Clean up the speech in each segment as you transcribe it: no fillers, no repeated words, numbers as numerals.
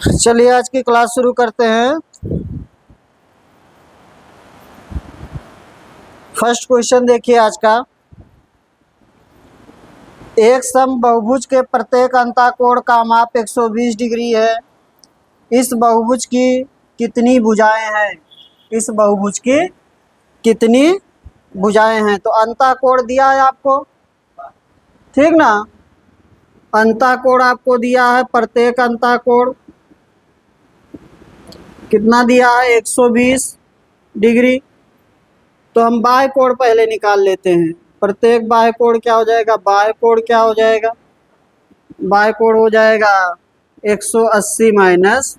चलिए आज की क्लास शुरू करते हैं। फर्स्ट क्वेश्चन देखिए आज का। एक समबाहुभुज के प्रत्येक अंतःकोण का माप 120 डिग्री है। इस बहुभुज की कितनी भुजाएं हैं? इस बहुभुज की कितनी भुजाएं हैं? तो अंतःकोण दिया है आपको, ठीक ना। अंतःकोण आपको दिया है, प्रत्येक अंतःकोण कितना दिया है? 120 डिग्री। तो हम बाह्य कोण पहले निकाल लेते हैं। प्रत्येक बाह्य कोण क्या हो जाएगा? बाह्य कोण क्या हो जाएगा? बाह्य कोण हो जाएगा 180 माइनस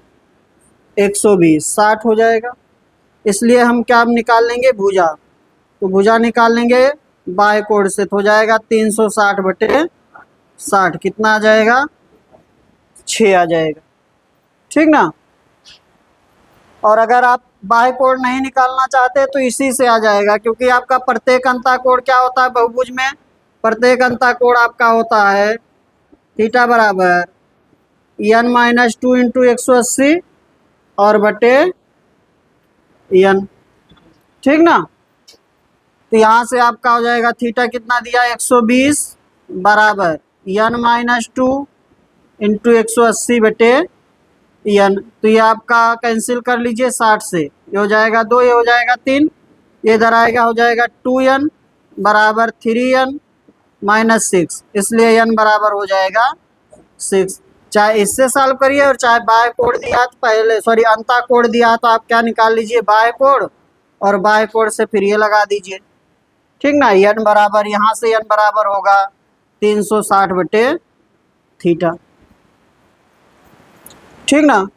120, 60 हो जाएगा। इसलिए हम क्या निकाल लेंगे? भुजा। तो भुजा निकाल लेंगे बाह्य कोण से, तो हो जाएगा 360 बटे 60। कितना आ जाएगा? 6 आ जाएगा, ठीक ना। और अगर आप बाह्य कोण नहीं निकालना चाहते तो इसी से आ जाएगा, क्योंकि आपका प्रत्येक अंतःकोण क्या होता है बहुभुज में? प्रत्येक अंतःकोण आपका होता है थीटा बराबर n-2 इंटू 180 और बटे n, ठीक ना। तो यहाँ से आपका हो जाएगा थीटा कितना दिया? 120 बराबर n-2 इंटू 180 बटे n। तो ये आपका कैंसिल कर लीजिए 60 से, ये हो जाएगा 2, ये हो जाएगा 3, ये इधर आएगा, हो जाएगा 2n बराबर 3n माइनस 6, इसलिए n बराबर हो जाएगा 6। चाहे इससे सॉल्व करिए और चाहे बाह्य कोण दिया तो पहले, सॉरी अंतःकोण दिया तो आप क्या निकाल लीजिए? बाह्य कोण, और बाह्य कोण से फिर ये लगा दीजिए, ठीक ना। n बराबर, यहाँ से n बराबर होगा 360 बटे थीटा, ठीक ना।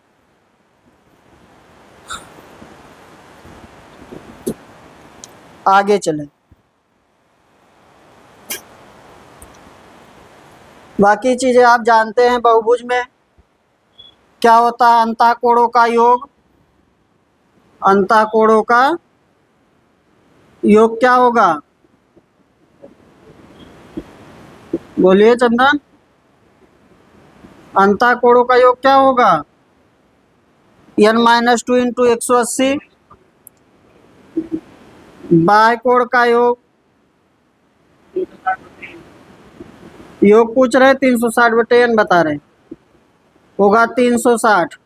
आगे चलें। बाकी चीजें आप जानते हैं, बहुभुज में क्या होता है? अंतःकोणों का योग। अंतःकोणों का योग क्या होगा? बोलिए चंदन। अंतःकोणों का योग क्या होगा? n-2 into 180। बाह्य कोण का योग, योग पूछ रहे 360 बटे n बता रहे, होगा 360,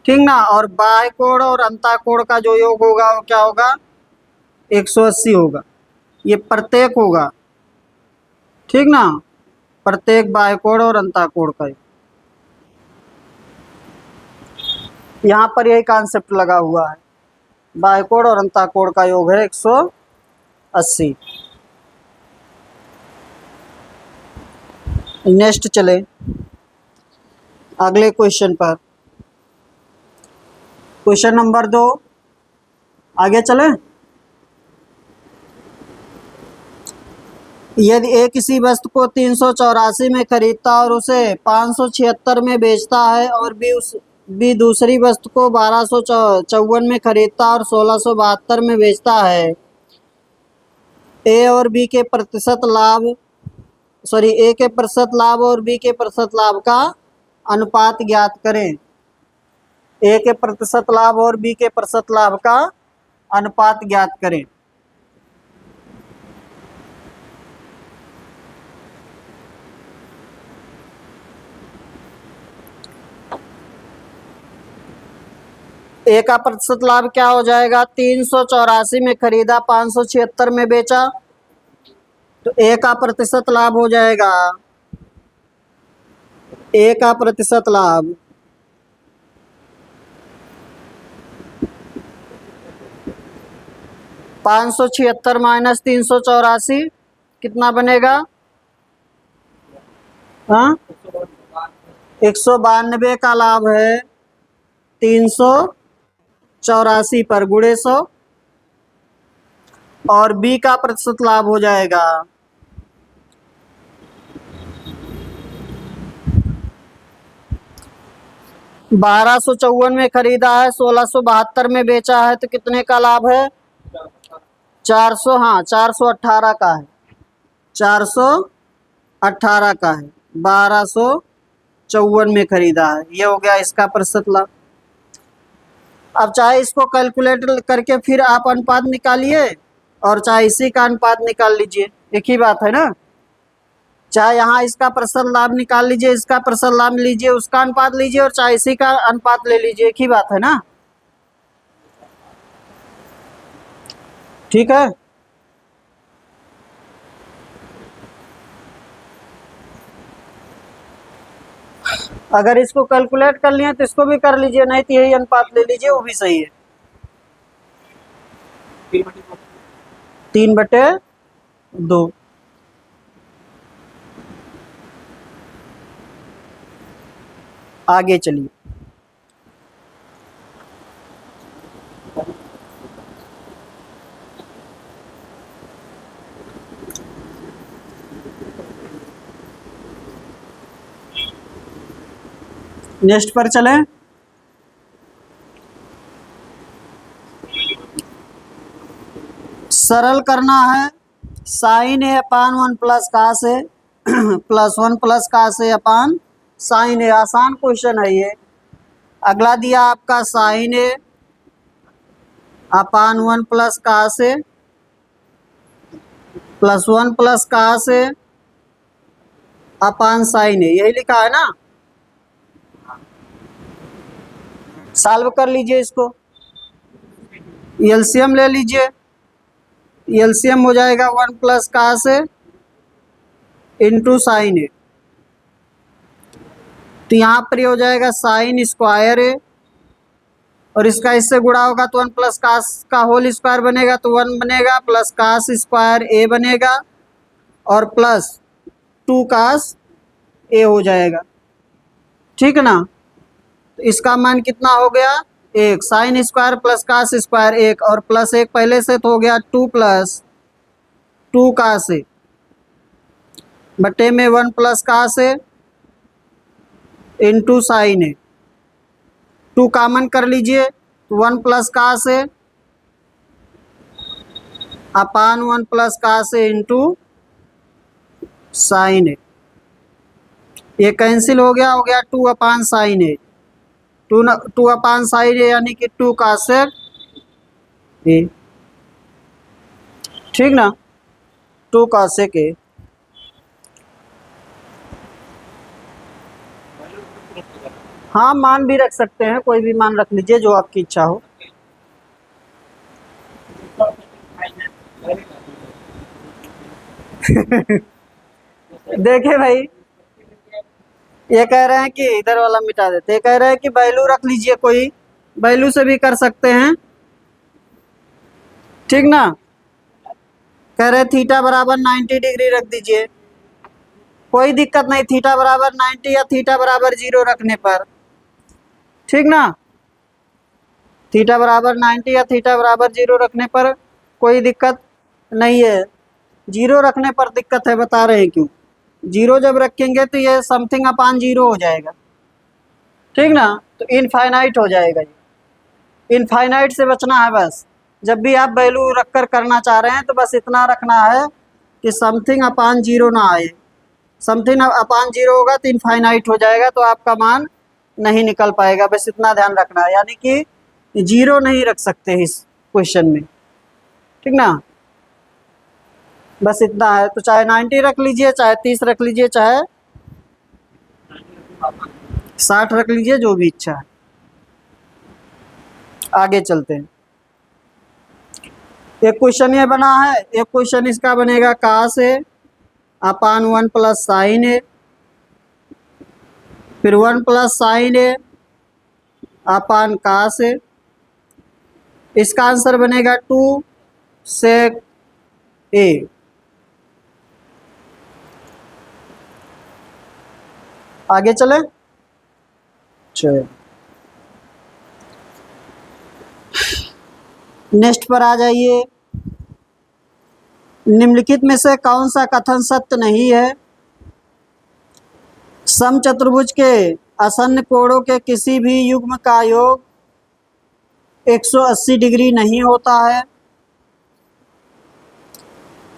ठीक ना। और बाह्य कोण और अंतःकोण का जो योग होगा वो क्या होगा? 180 होगा। ये प्रत्येक होगा, ठीक ना। प्रत्येक बाह्य कोण और अंतःकोण का योग। यहाँ पर यही कॉन्सेप्ट लगा हुआ है, बाह्य कोण और अंतःकोण का योग है 180। नेक्स्ट चले अगले क्वेश्चन पर। क्वेश्चन नंबर 2, आगे चले। यदि ए किसी वस्तु को 384 में खरीदता और उसे 576 में बेचता है, और बी दूसरी वस्तु को 1254 में खरीदता और 1672 में बेचता है, ए और बी के प्रतिशत लाभ, सॉरी ए के प्रतिशत लाभ और बी के प्रतिशत लाभ का अनुपात ज्ञात करें। ए के प्रतिशत लाभ और बी के प्रतिशत लाभ का अनुपात ज्ञात करें। ए का प्रतिशत लाभ क्या हो जाएगा? 384 में खरीदा, 576 में बेचा, तो ए का प्रतिशत लाभ हो जाएगा, ए का प्रतिशत लाभ 576 माइनस 384 कितना बनेगा? हाँ, 192 का लाभ है 384 पर गुणे 100, और बी का प्रतिशत लाभ हो जाएगा 1254 में खरीदा है, 1672 में बेचा है, तो कितने का लाभ है? 400, हाँ 418 का है, 418 का है। 1254 54 में खरीदा है। ये हो गया इसका प्रतिशत लाभ। अब चाहे इसको कैलकुलेट करके फिर आप अनुपात निकालिए और चाहे इसी का अनुपात निकाल लीजिए, एक ही बात है ना। चाहे यहाँ इसका प्रतिशत लाभ निकाल लीजिए, इसका प्रतिशत लाभ लीजिए, उसका अनुपात लीजिए, और चाहे इसी का अनुपात ले लीजिए, एक ही बात है ना। ठीक है। अगर इसको कैलकुलेट कर लिया तो इसको भी कर लीजिए, नहीं तो यही अनुपात ले लीजिए, वो भी सही है। 3/2। आगे चलिए। नेक्स्ट पर चलें। सरल करना है। साइन ए अपान 1 प्लस कास ए प्लस 1 प्लस कास ए अपान साइन ए। आसान क्वेश्चन है ये। अगला दिया आपका साइन ए अपान 1 प्लस कास ए प्लस 1 प्लस कास ए अपान साइन ए, यही लिखा है ना। सॉल्व कर लीजिए इसको, एलसीएम ले लीजिए। एलसीएम हो जाएगा 1 प्लस कास ए इंटू साइन ए, तो यहाँ पर हो जाएगा साइन स्क्वायर ए, और इसका इससे गुणा होगा तो 1 प्लस कास का होल स्क्वायर बनेगा, तो 1 बनेगा, प्लस कास स्क्वायर ए बनेगा, और प्लस 2 कास ए हो जाएगा। ठीक ना। तो इसका मान कितना हो गया, 1। Sine square plus cos square 1, और प्लस 1 पहले से तो हो गया 2 प्लस 2 कास ए बटे में 1 प्लस कास ए इंटू साइन ए। 2 कॉमन कर लीजिए, 1 प्लस कास ए अपान 1 प्लस कास ए इंटू साइन ए। ये कैंसिल हो गया 2 अपान साइन ए। 2 अपान साइन ए यानी कि 2 कास ए। ठीक ना, 2 कास ए। हाँ, मान भी रख सकते हैं, कोई भी मान रख लीजिए जो आपकी इच्छा हो। देखिए भाई, ये कह रहे हैं कि इधर वाला मिटा देते, ये कह रहे हैं कि वैल्यू रख लीजिए, कोई वैल्यू से भी कर सकते हैं। ठीक ना। कह रहे थीटा बराबर 90 डिग्री रख दीजिए, कोई दिक्कत नहीं, थीटा बराबर 90 या थीटा बराबर 0 रखने पर। ठीक ना, थीटा बराबर 90 या थीटा बराबर 0 रखने पर कोई दिक्कत नहीं है। 0 रखने पर दिक्कत है, बता रहे हैं क्यों। 0 जब रखेंगे तो ये समथिंग अपान 0 हो जाएगा। ठीक ना, तो इनफाइनाइट हो जाएगा। ये इनफाइनाइट से बचना है बस। जब भी आप वैल्यू रखकर करना चाह रहे हैं तो बस इतना रखना है कि समथिंग अपान 0 ना आए। समथिंग अपान 0 होगा तो इनफाइनाइट हो जाएगा, तो आपका मान नहीं निकल पाएगा। बस इतना ध्यान रखना है, यानी कि 0 नहीं रख सकते इस क्वेश्चन में। ठीक ना, बस इतना है। तो चाहे 90 रख लीजिए, चाहे 30 रख लीजिए, चाहे 60 रख लीजिए, जो भी इच्छा है। आगे चलते हैं। एक क्वेश्चन ये बना है, एक क्वेश्चन इसका बनेगा कास ए अपान 1 प्लस साइन ए, फिर 1 प्लस साइन ए अपान कास ए। इसका आंसर बनेगा 2 सेक ए। आगे चले, चलो नेक्स्ट पर आ जाइए। निम्नलिखित में से कौन सा कथन सत्य नहीं है। समचतुर्भुज के आसन्न कोणों के किसी भी युग्म का योग 180 डिग्री नहीं होता है।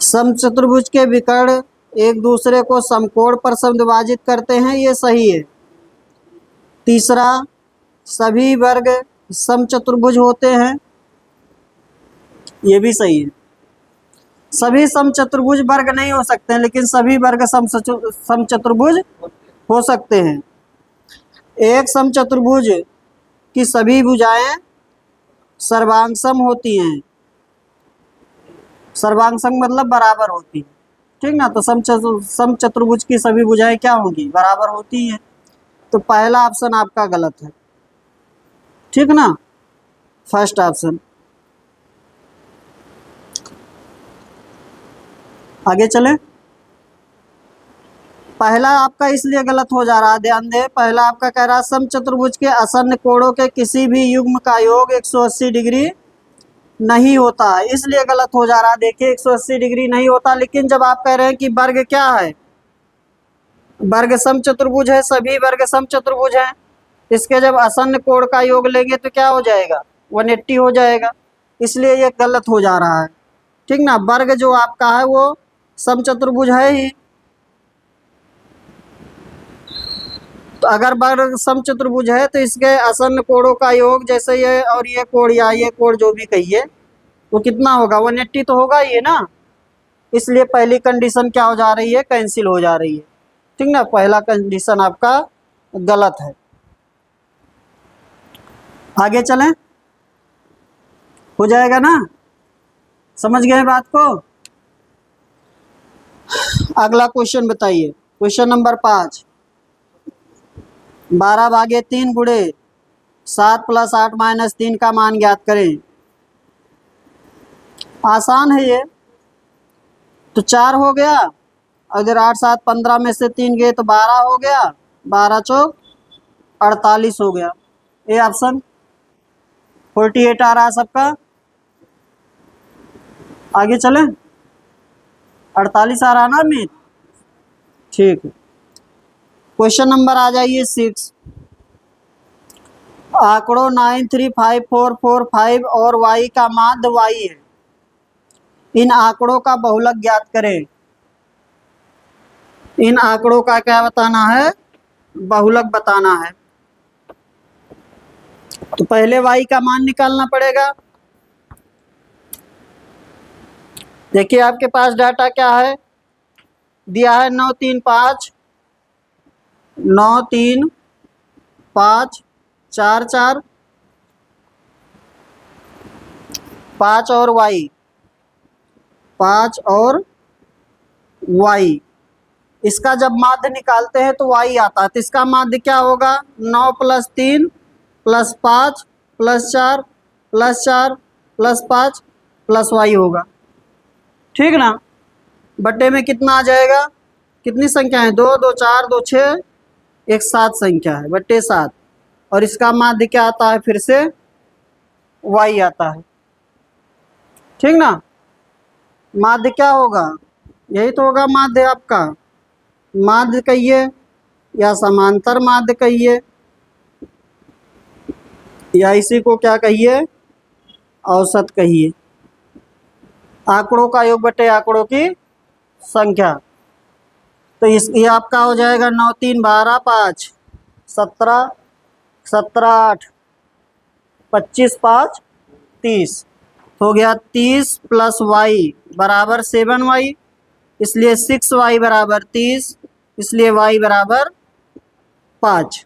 समचतुर्भुज के विकर्ण एक दूसरे को समकोण पर समद्विभाजित करते हैं, ये सही है। तीसरा, सभी वर्ग समचतुर्भुज होते हैं, ये भी सही है। सभी समचतुर्भुज वर्ग नहीं हो सकते हैं, लेकिन सभी वर्ग समचतुर्भुज हो सकते हैं। एक समचतुर्भुज की सभी भुजाएं सर्वांगसम होती हैं। सर्वांगसम मतलब बराबर होती है, ठीक ना। तो समचतुर्भुज की सभी भुजाएं क्या होंगी, बराबर होती हैं। तो पहला ऑप्शन आपका गलत है, ठीक ना, फर्स्ट ऑप्शन। आगे चलें। पहला आपका इसलिए गलत हो जा रहा है, ध्यान दें। पहला आपका कह रहा है समचतुर्भुज के आसन्न कोणों के किसी भी युग्म का योग 180 डिग्री नहीं होता है, इसलिए गलत हो जा रहा है। देखिए 180 डिग्री नहीं होता, लेकिन जब आप कह रहे हैं कि वर्ग क्या है, वर्ग समचतुर्भुज है, सभी वर्ग समचतुर्भुज हैं, इसके जब आसन्न कोण का योग लेंगे तो क्या हो जाएगा, 180 हो जाएगा, इसलिए ये गलत हो जा रहा है, ठीक ना। वर्ग जो आपका है वो समचतुर्भुज है ही। तो अगर वर्ग समचतुर्भुज है तो इसके आसन्न कोणों का योग, जैसे ये और ये कोण या ये कोण जो भी कहिए, वो कितना होगा, 180 तो होगा ही ना। इसलिए पहली कंडीशन क्या हो जा रही है, कैंसिल हो जा रही है, ठीक ना। पहला कंडीशन आपका गलत है। आगे चलें, हो जाएगा ना, समझ गए बात को। अगला क्वेश्चन बताइए, क्वेश्चन नंबर 5। 12/3 गुणे 7 + 8 - 3 का मान ज्ञात करें। आसान है ये, तो 4 हो गया, अगर 8 7 15 में से 3 गए तो 12 हो गया, 12 चौक 48 हो गया। ये ऑप्शन 48 आ रहा है सबका। आगे चलें, 48 आ रहा ना अमित, ठीक है। क्वेश्चन नंबर आ जाइए 6। आंकड़ों 935445 और y का माध्य y है, इन आंकड़ों का बहुलक ज्ञात करें। इन आंकड़ों का क्या बताना है, बहुलक बताना है। तो पहले y का मान निकालना पड़ेगा। देखिए आपके पास डाटा क्या है, दिया है 9 3 5 9 3 5 4 4 5 और y, 5 और y। इसका जब माध्य निकालते हैं तो y आता है, तो इसका माध्य क्या होगा, 9 + 3 + 5 + 4 + 4 + 5 + y होगा, ठीक ना। बट्टे में कितना आ जाएगा, कितनी संख्या है, 2 2 4 2 6, एक 7 संख्या है, बट्टे 7। और इसका माध्य क्या आता है, फिर से y आता है, ठीक ना। माध्य क्या होगा, यही तो होगा माध्य आपका। माध्य कहिए या समांतर माध्य कहिए, या इसी को क्या कहिए, औसत कहिए। आंकड़ों का योग बटे आंकड़ों की संख्या। तो ये आपका हो जाएगा 9 3 12 5 17 17 8 25 5 30 हो गया। 30 + y बराबर 7y, इसलिए 6y बराबर 30, इसलिए y बराबर 5।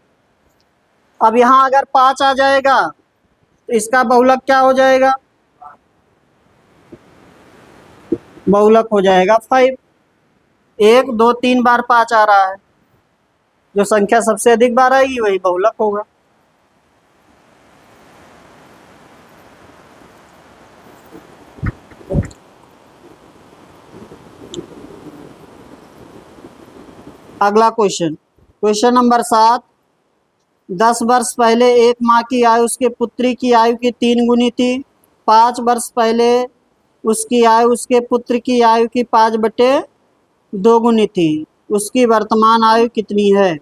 अब यहाँ अगर 5 आ जाएगा तो इसका बहुलक क्या हो जाएगा, बहुलक हो जाएगा 5। 1 2 3 बार 5 आ रहा है, जो संख्या सबसे अधिक बार आएगी वही बहुलक होगा। अगला क्वेश्चन, क्वेश्चन नंबर 7। 10 वर्ष पहले एक माँ की आयु उसके पुत्री की आयु की 3 गुनी थी। 5 वर्ष पहले उसकी आयु उसके पुत्र की आयु की 5/2 गुनी थी। उसकी वर्तमान आयु कितनी है,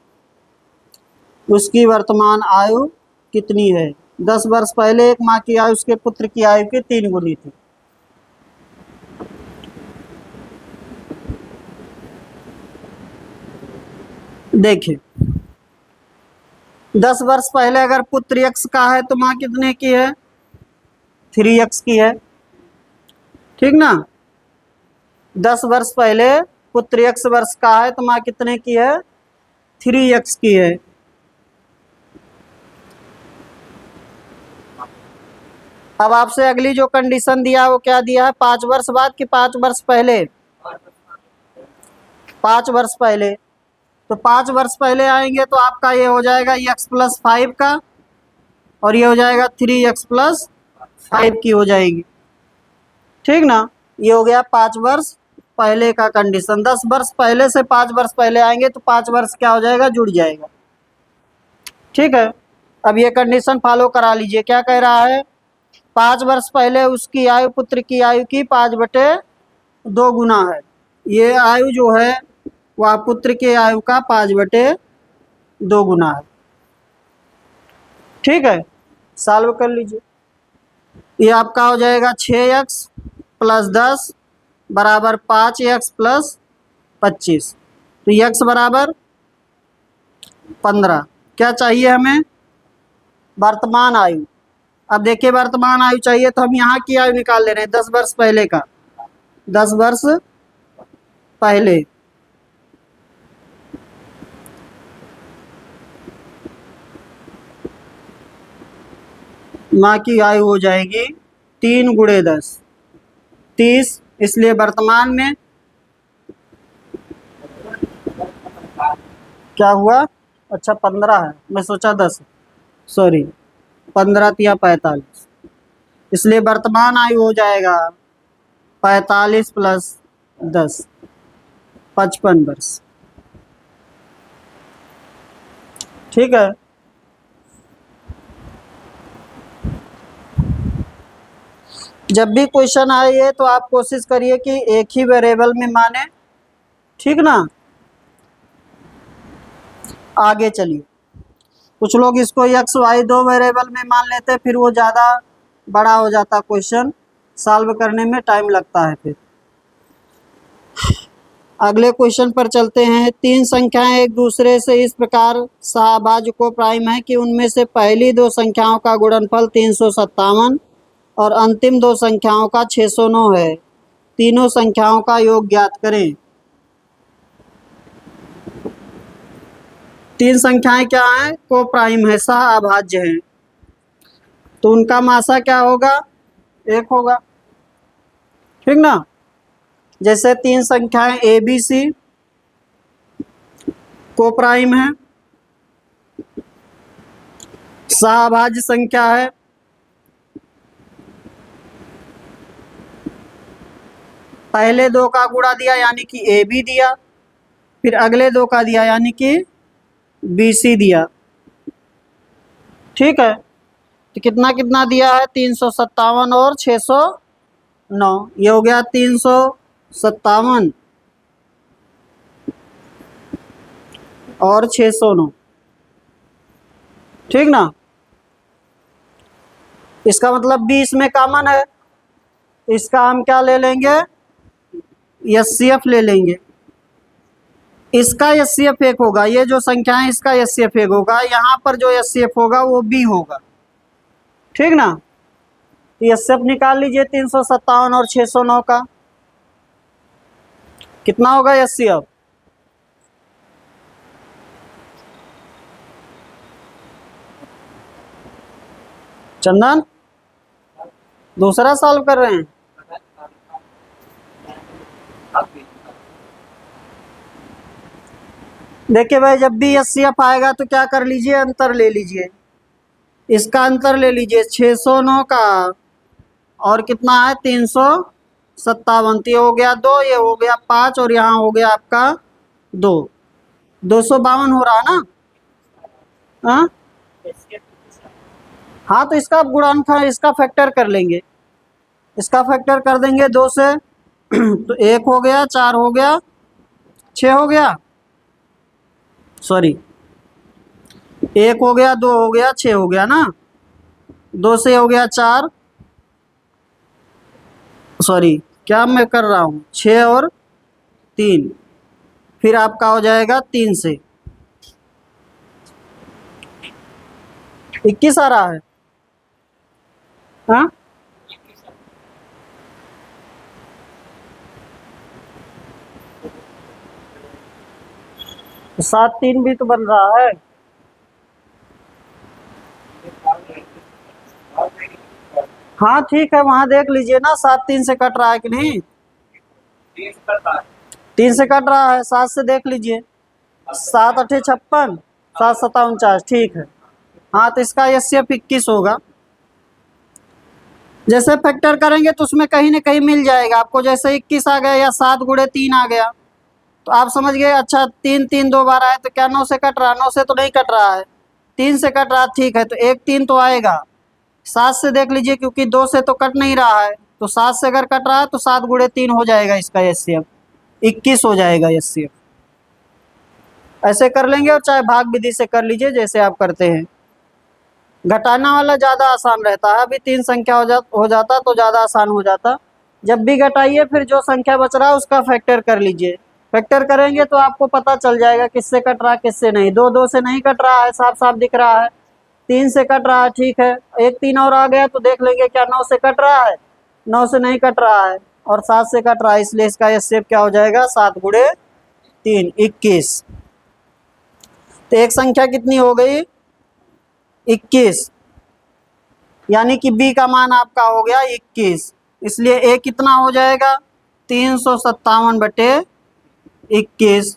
उसकी वर्तमान आयु कितनी है। 10 वर्ष पहले एक माँ की आयु उसके पुत्र की आयु की 3 गुनी थी। देखिए 10 वर्ष पहले अगर पुत्र x का है तो माँ कितने की है? 3x की है, ठीक ना। 10 वर्ष पहले पुत्र x वर्ष का है तो माँ कितने की है? 3x की है। अब आपसे अगली जो कंडीशन दिया है वो क्या दिया है? 5 वर्ष बाद कि 5 वर्ष पहले? 5 वर्ष पहले। तो 5 वर्ष पहले आएंगे तो आपका ये हो जाएगा x+5 का, और ये हो जाएगा 3x+5 की हो जाएगी, ठीक ना। ये हो गया 5 वर्ष पहले का कंडीशन। 10 वर्ष पहले से 5 वर्ष पहले आएंगे तो 5 वर्ष क्या हो जाएगा? जुड़ जाएगा, ठीक है। अब ये कंडीशन फॉलो करा लीजिए। क्या कह रहा है? 5 वर्ष पहले उसकी आयु पुत्र की आयु की 5/2 गुना है। ये आयु जो है वह पुत्र के आयु का 5/2 गुना है, ठीक है। सॉल्व कर लीजिए। ये आपका हो जाएगा 6x+10 बराबर 5x+25। तो x बराबर 15। क्या चाहिए हमें? वर्तमान आयु। अब देखिए वर्तमान आयु चाहिए तो हम यहाँ की आयु निकाल ले रहे हैं 10 वर्ष पहले का। 10 वर्ष पहले माँ की आयु हो जाएगी 3 × 10 30, इसलिए वर्तमान में क्या हुआ? अच्छा 15 है, मैं सोचा 10, सॉरी 15 या 45, इसलिए वर्तमान आयु हो जाएगा 45 + 10 55 वर्ष, ठीक है। जब भी क्वेश्चन आए तो आप कोशिश करिए कि एक ही वेरिएबल में माने, ठीक ना। आगे चलिए। कुछ लोग इसको x y 2 वेरिएबल में मान लेते हैं, फिर वो ज़्यादा बड़ा हो जाता क्वेश्चन, सॉल्व करने में टाइम लगता है। फिर अगले क्वेश्चन पर चलते हैं। 3 संख्याएं एक दूसरे से इस प्रकार सहभाज्य को प्राइम है कि उनमें से पहली 2 संख्याओं का गुणनफल 357 और अंतिम 2 संख्याओं का 609 है। तीनों संख्याओं का योग ज्ञात करें। 3 संख्याएं क्या हैं? को प्राइम है, सहअभाज्य हैं, तो उनका मासा क्या होगा? 1 होगा, ठीक ना। जैसे 3 संख्याएं ए बी सी को प्राइम है, सहअभाज्य संख्या है। पहले 2 का गुणा दिया यानी कि ए बी दिया, फिर अगले 2 का दिया यानी कि बी सी दिया, ठीक है। तो कितना कितना दिया है? 357 और 609। ये हो गया 357 और 609, ठीक ना। इसका मतलब 20 में कॉमन है, इसका हम क्या ले लेंगे? एचसीएफ ले लेंगे। इसका एचसीएफ 1 होगा, ये जो संख्या है इसका एचसीएफ 1 होगा, यहाँ पर जो एचसीएफ होगा वो बी होगा, ठीक ना। तो एचसीएफ निकाल लीजिए 357 और 609 का। कितना होगा एचसीएफ? चंदन दूसरा सॉल्व कर रहे हैं। देखिए भाई, जब भी एचसीएफ आएगा तो क्या कर लीजिए? अंतर ले लीजिए। इसका अंतर ले लीजिए 609 का, और कितना है? 357। तो ये हो गया 2, ये हो गया 5, और यहाँ हो गया आपका 2, 252 हो रहा है ना। हाँ हाँ, तो इसका गुणनफल, इसका फैक्टर कर लेंगे, इसका फैक्टर कर देंगे 2 से तो 1 हो गया, 4 हो गया, 6 हो गया, सॉरी 1 हो गया, 2 हो गया, 6 हो गया ना। 2 से हो गया 4, सॉरी क्या मैं कर रहा हूँ, 6 और 3, फिर आपका हो जाएगा 3 से, 21 आ रहा है। हाँ, 7 3 भी तो बन रहा है। हाँ ठीक है, वहां देख लीजिए ना 7 3 से कट रहा है कि नहीं। 3 से कट रहा है, 7 से देख लीजिए। 7 8 56, 7 7 49, ठीक है। हाँ तो इसका एचसीएफ 21 होगा। जैसे फैक्टर करेंगे तो उसमें कहीं ना कहीं मिल जाएगा आपको, जैसे 21 आ गया या 7 × 3 आ गया तो आप समझ गए। अच्छा 3 3 2 बार आए तो क्या 9 से कट रहा है? 9 से तो नहीं कट रहा है, 3 से कट रहा है, ठीक है तो 1 3 तो आएगा। 7 से देख लीजिए, क्योंकि 2 से तो कट नहीं रहा है, तो 7 से अगर कट रहा है तो 7 × 3 हो जाएगा, इसका एचसीएफ 21 हो जाएगा एचसीएफ। ऐसे कर लेंगे, और चाहे भाग विधि से कर लीजिए जैसे आप करते हैं। घटाना वाला ज़्यादा आसान रहता है, अभी 3 संख्या हो जाता तो ज़्यादा आसान हो जाता। जब भी घटाइए फिर जो संख्या बच रहा है उसका फैक्टर कर लीजिए। फैक्टर करेंगे तो आपको पता चल जाएगा किससे कट रहा है किससे नहीं। 2 2 से नहीं कट रहा है, साफ साफ दिख रहा है। 3 से कट रहा है, ठीक है। 1 3 और आ गया तो देख लेंगे क्या 9 से कट रहा है? 9 से नहीं कट रहा है, और 7 से कट रहा है, इसलिए इसका एचसीएफ क्या हो जाएगा? 7 × 3 21। तो एक संख्या कितनी हो गई? 21, यानी कि बी का मान आपका हो गया 21। इसलिए ए कितना हो जाएगा? 357/21।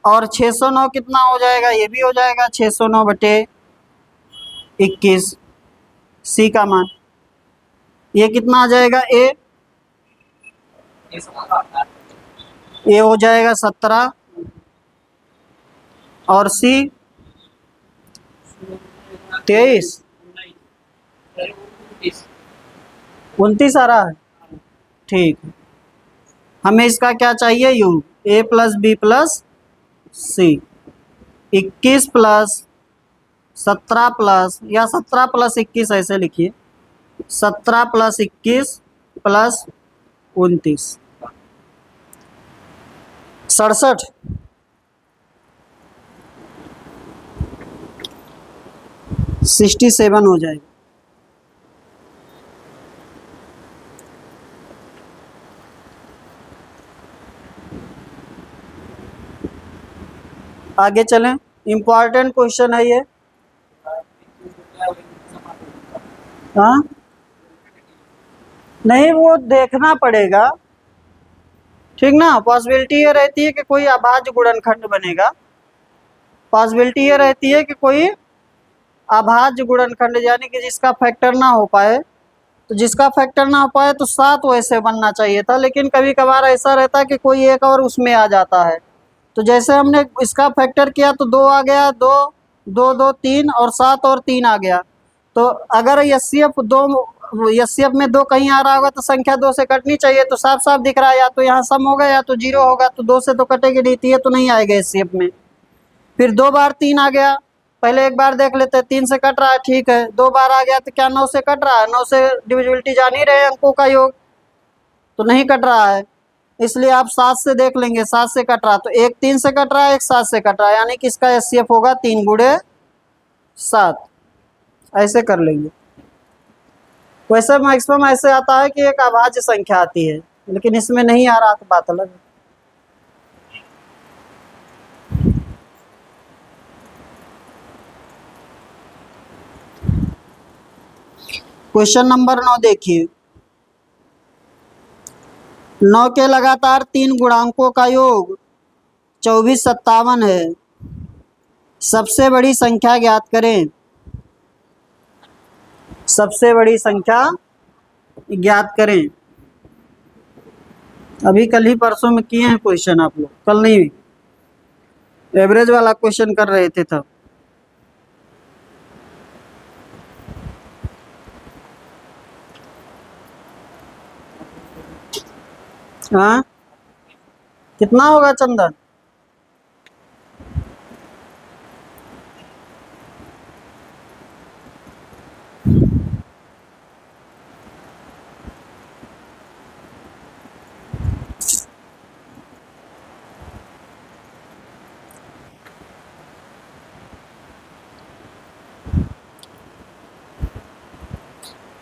और 609 कितना हो जाएगा? ये भी हो जाएगा 609/21, सी का मान। ये कितना आ जाएगा? ए हो जाएगा 17, और सी 23, 29 आ रहा है, ठीक है। हमें इसका क्या चाहिए? You, A plus B plus C. 21 plus 17 plus, या 17 प्लस 21 ऐसे लिखिए, 17 प्लस 21 प्लस 29, 67। सिक्सटी 67 हो जाएगा। आगे चलें, इम्पॉर्टेंट क्वेश्चन है ये। हाँ नहीं, वो देखना पड़ेगा, ठीक ना। पॉसिबिलिटी ये रहती है कि कोई अभाज्य गुणनखंड बनेगा, पॉसिबिलिटी ये रहती है कि कोई अभाज्य गुणनखंड, यानी कि जिसका फैक्टर ना हो पाए। तो जिसका फैक्टर ना हो पाए तो 7 वैसे बनना चाहिए था, लेकिन कभी कभार ऐसा रहता है कि कोई एक और उसमें आ जाता है। तो जैसे हमने इसका फैक्टर किया तो 2 आ गया, 2 2 2 3, और 7 और 3 आ गया। तो अगर एचसीएफ में 2 कहीं आ रहा होगा तो संख्या 2 से कटनी चाहिए। तो साफ साफ दिख रहा है, या तो यहाँ सम होगा या तो 0 होगा, तो 2 से तो कटेगी नहीं, तो ये तो नहीं आएगा एचसीएफ में। फिर 2 बार 3 आ गया, पहले एक बार देख लेते हैं। 3 से कट रहा है, ठीक है। 2 बार आ गया तो क्या 9 से कट रहा है? 9 से डिविजिबिलिटी जान ही रहे, अंकों का योग, तो नहीं कट रहा है। इसलिए आप 7 से देख लेंगे, 7 से कट रहा, तो एक 3 से कट रहा है, एक 7 से कट रहा है, यानी कि इसका एचसीएफ होगा 3 × 7। ऐसे कर लेंगे। वैसे मैक्सिमम ऐसे आता है कि एक अभाज्य संख्या आती है, लेकिन इसमें नहीं आ रहा तो बात अलग है। क्वेश्चन नंबर 9 देखिए। 9 के लगातार 3 गुणांकों का योग 24 57 है। सबसे बड़ी संख्या ज्ञात करें। सबसे बड़ी संख्या ज्ञात करें। अभी कल ही परसों में किए हैं क्वेश्चन आप लोग, कल नहीं, एवरेज वाला क्वेश्चन कर रहे थे तब। हाँ कितना होगा चंदन?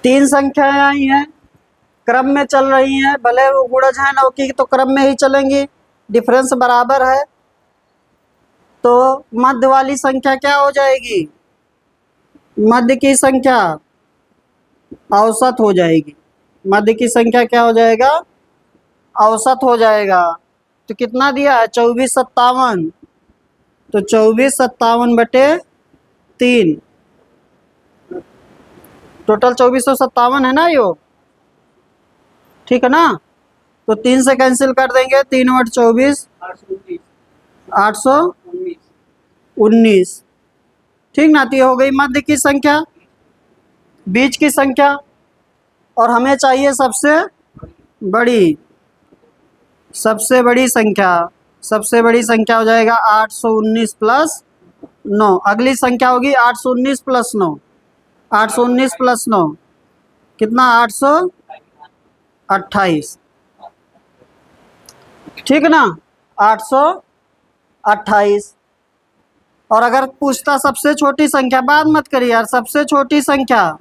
तीन संख्याएं आई हैं, क्रम में चल रही हैं, भले वो गुणज है नौ की तो क्रम में ही चलेंगी, डिफरेंस बराबर है, तो मध्य वाली संख्या क्या हो जाएगी? मध्य की संख्या औसत हो जाएगी। मध्य की संख्या क्या हो जाएगा? औसत हो जाएगा। तो कितना दिया है? 2457। तो 2457/3, टोटल 2457 है ना यो, ठीक है ना? तो 3 से कैंसिल कर देंगे, 3/24 819, ठीक ना? तो ये हो गई मध्य की संख्या, बीच की संख्या, और हमें चाहिए सबसे बड़ी, सबसे बड़ी संख्या। सबसे बड़ी संख्या हो जाएगा 819 + 9। अगली संख्या होगी 819 + 9। 819 + 9 कितना? 828, ठीक है ना? 828। और अगर पूछता सबसे छोटी संख्या, बात मत करिए यार, सबसे छोटी संख्या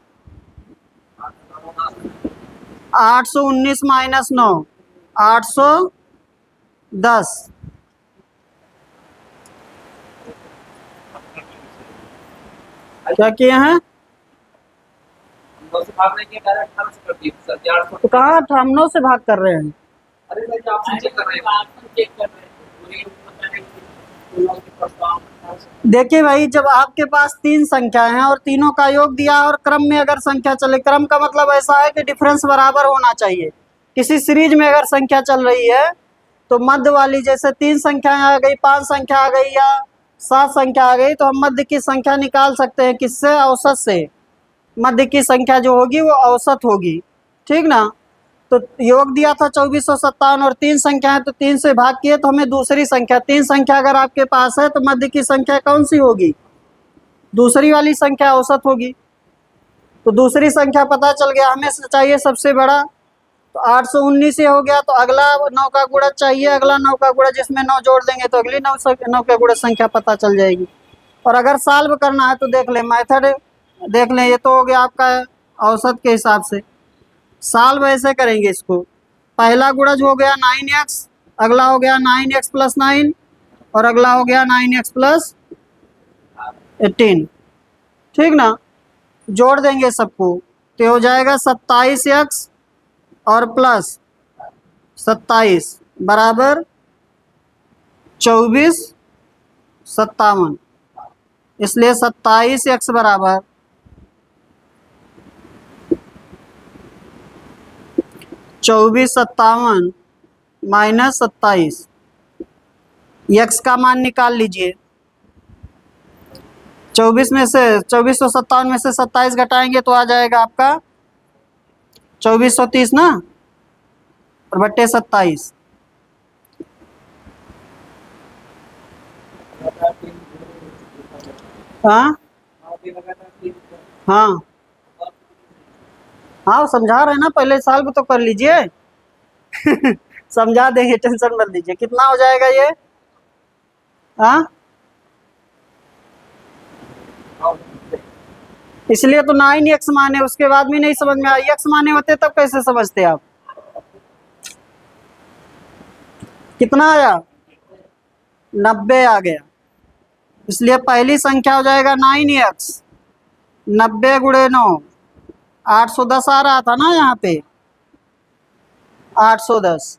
819 - 9 810। क्या किए हैं? तो कहाँ हम 9 से भाग कर रहे हैं? देखिए भाई, जब आपके पास तीन संख्याएं हैं और तीनों का योग दिया और क्रम में अगर संख्या चले, क्रम का मतलब ऐसा है कि डिफरेंस बराबर होना चाहिए। किसी सीरीज में अगर संख्या चल रही है तो मध्य वाली, जैसे 3 संख्याएं आ गई, 5 संख्या आ गई या 7 संख्या आ गई, तो हम मध्य की संख्या निकाल सकते हैं। किससे? औसत से। मध्य की संख्या जो होगी वो औसत होगी, ठीक ना? तो योग दिया था 2457 और 3 संख्या है, तो 3 से भाग किए तो हमें दूसरी संख्या, 3 संख्या अगर आपके पास है तो मध्य की संख्या कौन सी होगी? दूसरी वाली संख्या औसत होगी। तो दूसरी संख्या पता चल गया, हमें चाहिए सबसे बड़ा। तो 819 ये हो गया, तो अगला 9 का गुणज चाहिए, अगला 9 का गुणज, जिसमें 9 जोड़ देंगे तो अगली 9 का गुणज संख्या पता चल जाएगी। और अगर सॉल्व करना है तो देख लें, मेथड देख लें। ये तो हो गया आपका औसत के हिसाब से। सॉल्व ऐसे करेंगे इसको, पहला गुणज हो गया 9x, अगला हो गया 9x + 9, और अगला हो गया 9x + 18, ठीक ना? जोड़ देंगे सबको तो हो जाएगा 27x और प्लस 27 बराबर 2457। इसलिए 27x बराबर 2457 - 27। x का मान निकाल लीजिए। 24 में से 2457 में से 27 घटाएंगे तो आ जाएगा आपका 2430 ना, और बट्टे 27। हाँ हाँ हाँ, समझा रहे हैं ना, पहले सॉल्व तो कर लीजिए। समझा देंगे, टेंशन मत लीजिए। कितना हो जाएगा ये? हाँ, इसलिए तो 9x माने, उसके बाद भी नहीं समझ में आया। x माने होते तब कैसे समझते आप? कितना आया? 90 आ गया। इसलिए पहली संख्या हो जाएगा 9x, 90 × 9 810 आ रहा था ना यहाँ पे, 810।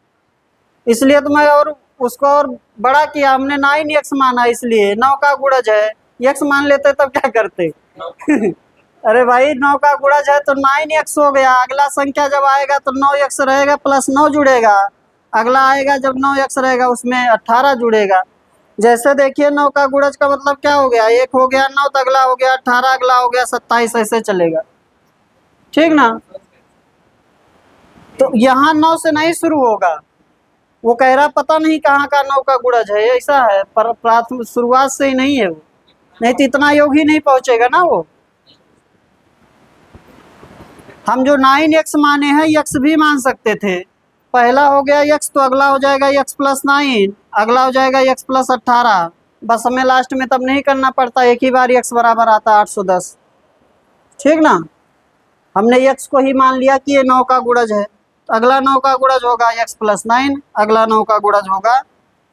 इसलिए तो मैं और उसको और बड़ा किया, हमने 9x माना, इसलिए 9 का गुणज है। x मान लेते तब क्या करते? अरे भाई, 9 का गुणज है तो 9x हो गया। अगला संख्या जब आएगा तो 9x रहेगा प्लस 9 जुड़ेगा। अगला आएगा जब 9x रहेगा उसमें 18 जुड़ेगा। जैसे देखिए, 9 का गुणज का मतलब क्या हो गया? 1 हो गया 9, तो अगला हो गया 18, अगला हो गया 27, ऐसे चलेगा, ठीक ना? तो यहाँ 9 से नहीं शुरू होगा। वो कह रहा पता नहीं कहाँ का 9 का गुणज है, ऐसा है, पर प्राथमिक शुरुआत से ही नहीं है वो, नहीं तो इतना योग ही नहीं पहुंचेगा ना वो। हम जो 9x माने हैं, x भी मान सकते थे। पहला हो गया x, तो अगला हो जाएगा x + 9, अगला हो जाएगा x + 18। बस हमें लास्ट में तब नहीं करना पड़ता, एक ही बार x बराबर आता 810, ठीक ना? हमने x को ही मान लिया कि ये 9 का गुणज है, तो अगला 9 का गुणज होगा x प्लस 9, अगला 9 का गुणज होगा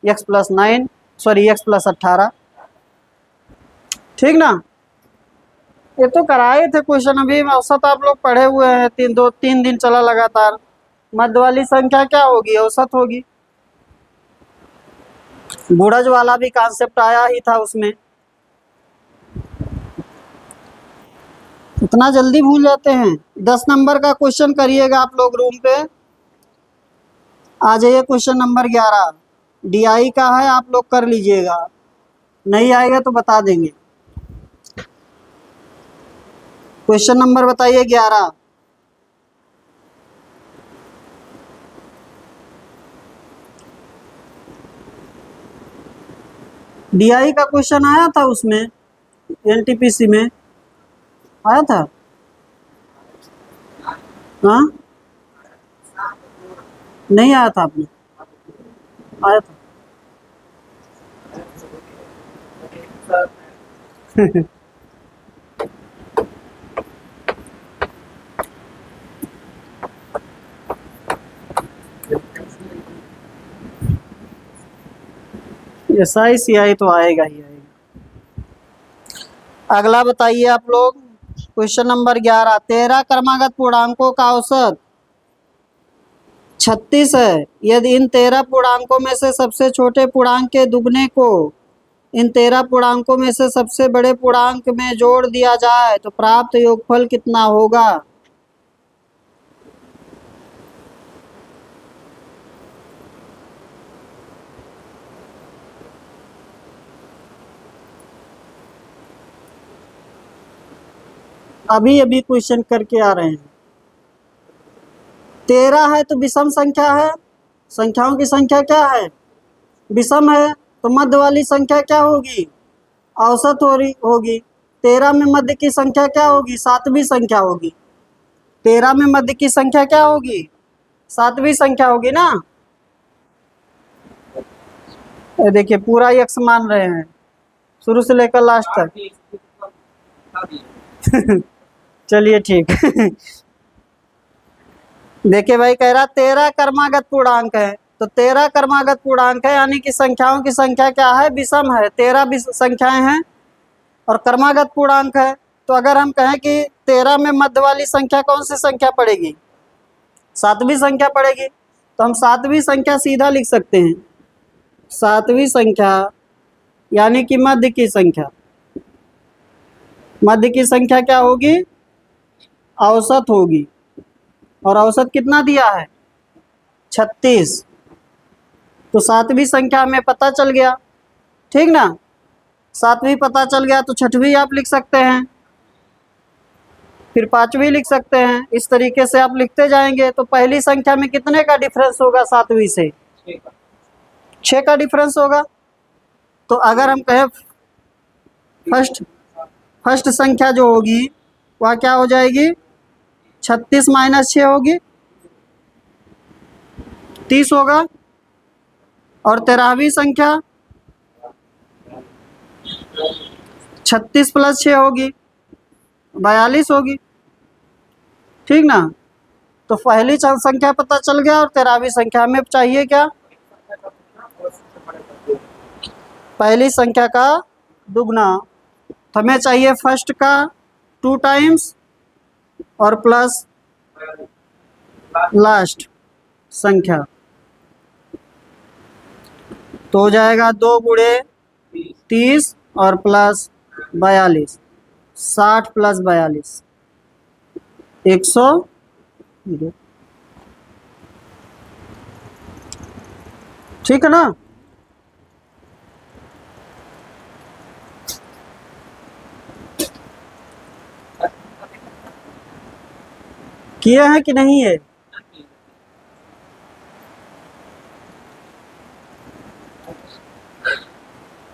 x plus 9, sorry x plus 18। ठीक ना, ये तो कराए थे क्वेश्चन, अभी औसत आप लोग पढ़े हुए हैं, 3 दिन चला लगातार। मध्य वाली संख्या क्या होगी, औसत होगी। गुणज वाला भी कॉन्सेप्ट आया ही था उसमें, इतना जल्दी भूल जाते हैं। 10 नंबर का क्वेश्चन करिएगा आप लोग रूम पे। आ जाइए क्वेश्चन नंबर 11 DI का है, आप लोग कर लीजिएगा, नहीं आएगा तो बता देंगे। क्वेश्चन नंबर बताइए 11। DI का क्वेश्चन आया था उसमें, NTPC में आया था। हाँ, नहीं आया था आपने, आया था। SI तो आएगा ही आएगा। अगला बताइए आप लोग, क्वेश्चन नंबर 11। 13 क्रमागत पूर्णांकों का औसत 36 है। यदि इन 13 पूर्णांकों में से सबसे छोटे पूर्णांक के दुगने को इन 13 पूर्णांकों में से सबसे बड़े पूर्णांक में जोड़ दिया जाए तो प्राप्त योगफल कितना होगा। अभी अभी क्वेश्चन करके आ रहे हैं। 13 है तो विषम संख्या है, संख्याओं की संख्या क्या है, विषम है, तो मध्य वाली संख्या क्या होगी, औसत होगी। 13 में मध्य की संख्या क्या होगी, सातवीं संख्या होगी। 13 में मध्य की संख्या क्या होगी, सातवीं संख्या होगी ना। देखिए पूरा x मान रहे हैं शुरू से लेकर लास्ट तक। चलिए ठीक। देखिए भाई कह रहा 13 क्रमागत पूर्णांक है, तो 13 क्रमागत पूर्णांक है यानी कि संख्याओं की संख्या क्या है, विषम है। 13 संख्याएं हैं और क्रमागत पूर्णांक है, तो अगर हम कहें कि 13 में मध्य वाली संख्या कौन सी संख्या पड़ेगी, सातवीं संख्या पड़ेगी, तो हम सातवीं संख्या सीधा लिख सकते हैं। सातवीं संख्या यानी कि मध्य की संख्या, मध्य की संख्या क्या होगी, औसत होगी। और औसत कितना दिया है, 36। तो सातवीं संख्या हमें पता चल गया, ठीक ना। सातवीं पता चल गया तो छठवीं आप लिख सकते हैं, फिर पांचवी लिख सकते हैं। इस तरीके से आप लिखते जाएंगे। तो पहली संख्या में कितने का डिफरेंस होगा, सातवीं से 6 का डिफरेंस होगा। तो अगर हम कहें फर्स्ट संख्या जो होगी वह क्या हो जाएगी, 36 माइनस 6 होगी, 30 होगा। और 13वीं संख्या 36 प्लस 6 होगी, 42 होगी, ठीक ना। तो पहली संख्या पता चल गया और 13वीं संख्या में चाहिए क्या, पहली संख्या का दुगना। तो हमें चाहिए फर्स्ट का 2 टाइम्स और प्लस लास्ट संख्या, तो हो जाएगा 2 गुणे 30 और प्लस 42, 60 प्लस 42 100। ठीक है ना। किए हैं कि नहीं है,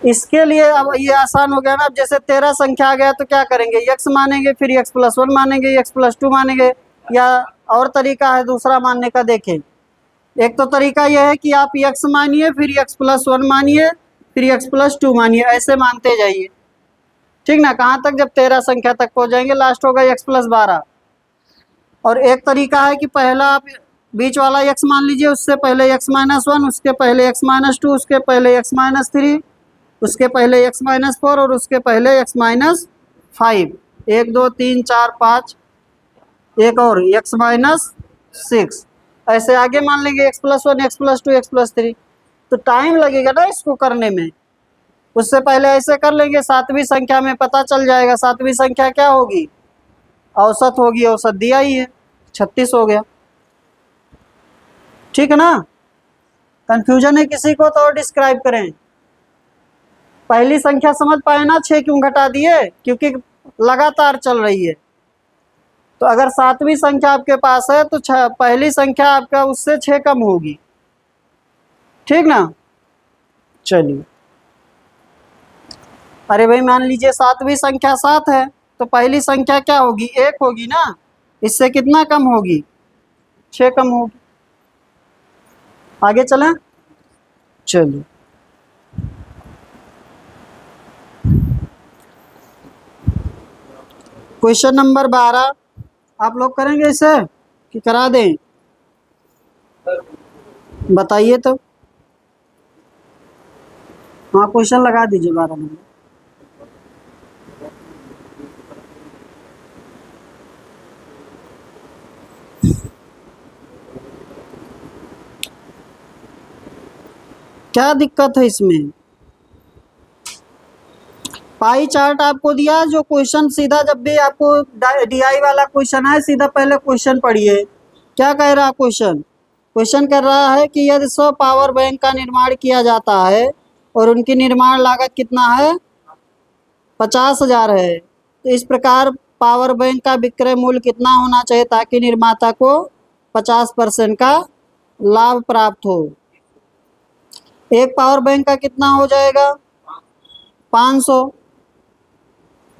इसके लिए अब ये आसान हो गया ना। अब जैसे 13 संख्या आ गया तो क्या करेंगे, x मानेंगे, फिर x प्लस 1 मानेंगे, x प्लस 2 मानेंगे, या और तरीका है दूसरा मानने का। देखें, एक तो तरीका यह है कि आप x मानिए, फिर x प्लस 1 मानिए, फिर x प्लस 2 मानिए, ऐसे मानते जाइए, ठीक ना। कहाँ तक, जब 13 संख्या तक पहुँच जाएंगे, लास्ट होगा x प्लस 12। और एक तरीका है कि पहला आप बीच वाला x मान लीजिए, उससे पहले x-1, उसके पहले x-2, उसके पहले x-3, उसके पहले x-4 और उसके पहले x-5, 1 2 3 4 5, एक और x-6, ऐसे आगे मान लेंगे x+1, x+2, x+3। तो टाइम लगेगा ना इसको करने में, उससे पहले ऐसे कर लेंगे। सातवीं संख्या में पता चल जाएगा। सातवीं संख्या क्या होगी? औसत होगी, औसत दिया ही है, 36 हो गया। ठीक है ना? कंफ्यूजन है किसी को तो और डिस्क्राइब करें। पहली संख्या समझ पाए ना, 6 क्यों घटा दिए? क्योंकि लगातार चल रही है। तो अगर सातवीं संख्या आपके पास है तो पहली संख्या आपका उससे 6 कम होगी। ठीक ना? चलिए, अरे भाई मान लीजिए सातवीं संख्या 7 है तो पहली संख्या क्या होगी? 1 होगी ना। इससे कितना कम होगी? 6 कम होगी। आगे चलें। चलिए, क्वेश्चन नंबर 12 आप लोग करेंगे इसे कि करा दें? बताइए तो। हाँ, क्वेश्चन लगा दीजिए 12 नंबर। क्या दिक्कत है इसमें? पाई चार्ट आपको दिया। जो क्वेश्चन सीधा, जब भी आपको डीआई वाला क्वेश्चन है, सीधा पहले क्वेश्चन पढ़िए। क्या कह रहा है क्वेश्चन? क्वेश्चन कर रहा है कि यदि 100 पावर बैंक का निर्माण किया जाता है और उनकी निर्माण लागत कितना है? 50,000 है। तो इस प्रकार पावर बैंक का विक्रय मूल्य कितना होना चाहिए ताकि निर्माता को 50% का लाभ प्राप्त हो? एक पावर बैंक का कितना हो जाएगा? 500।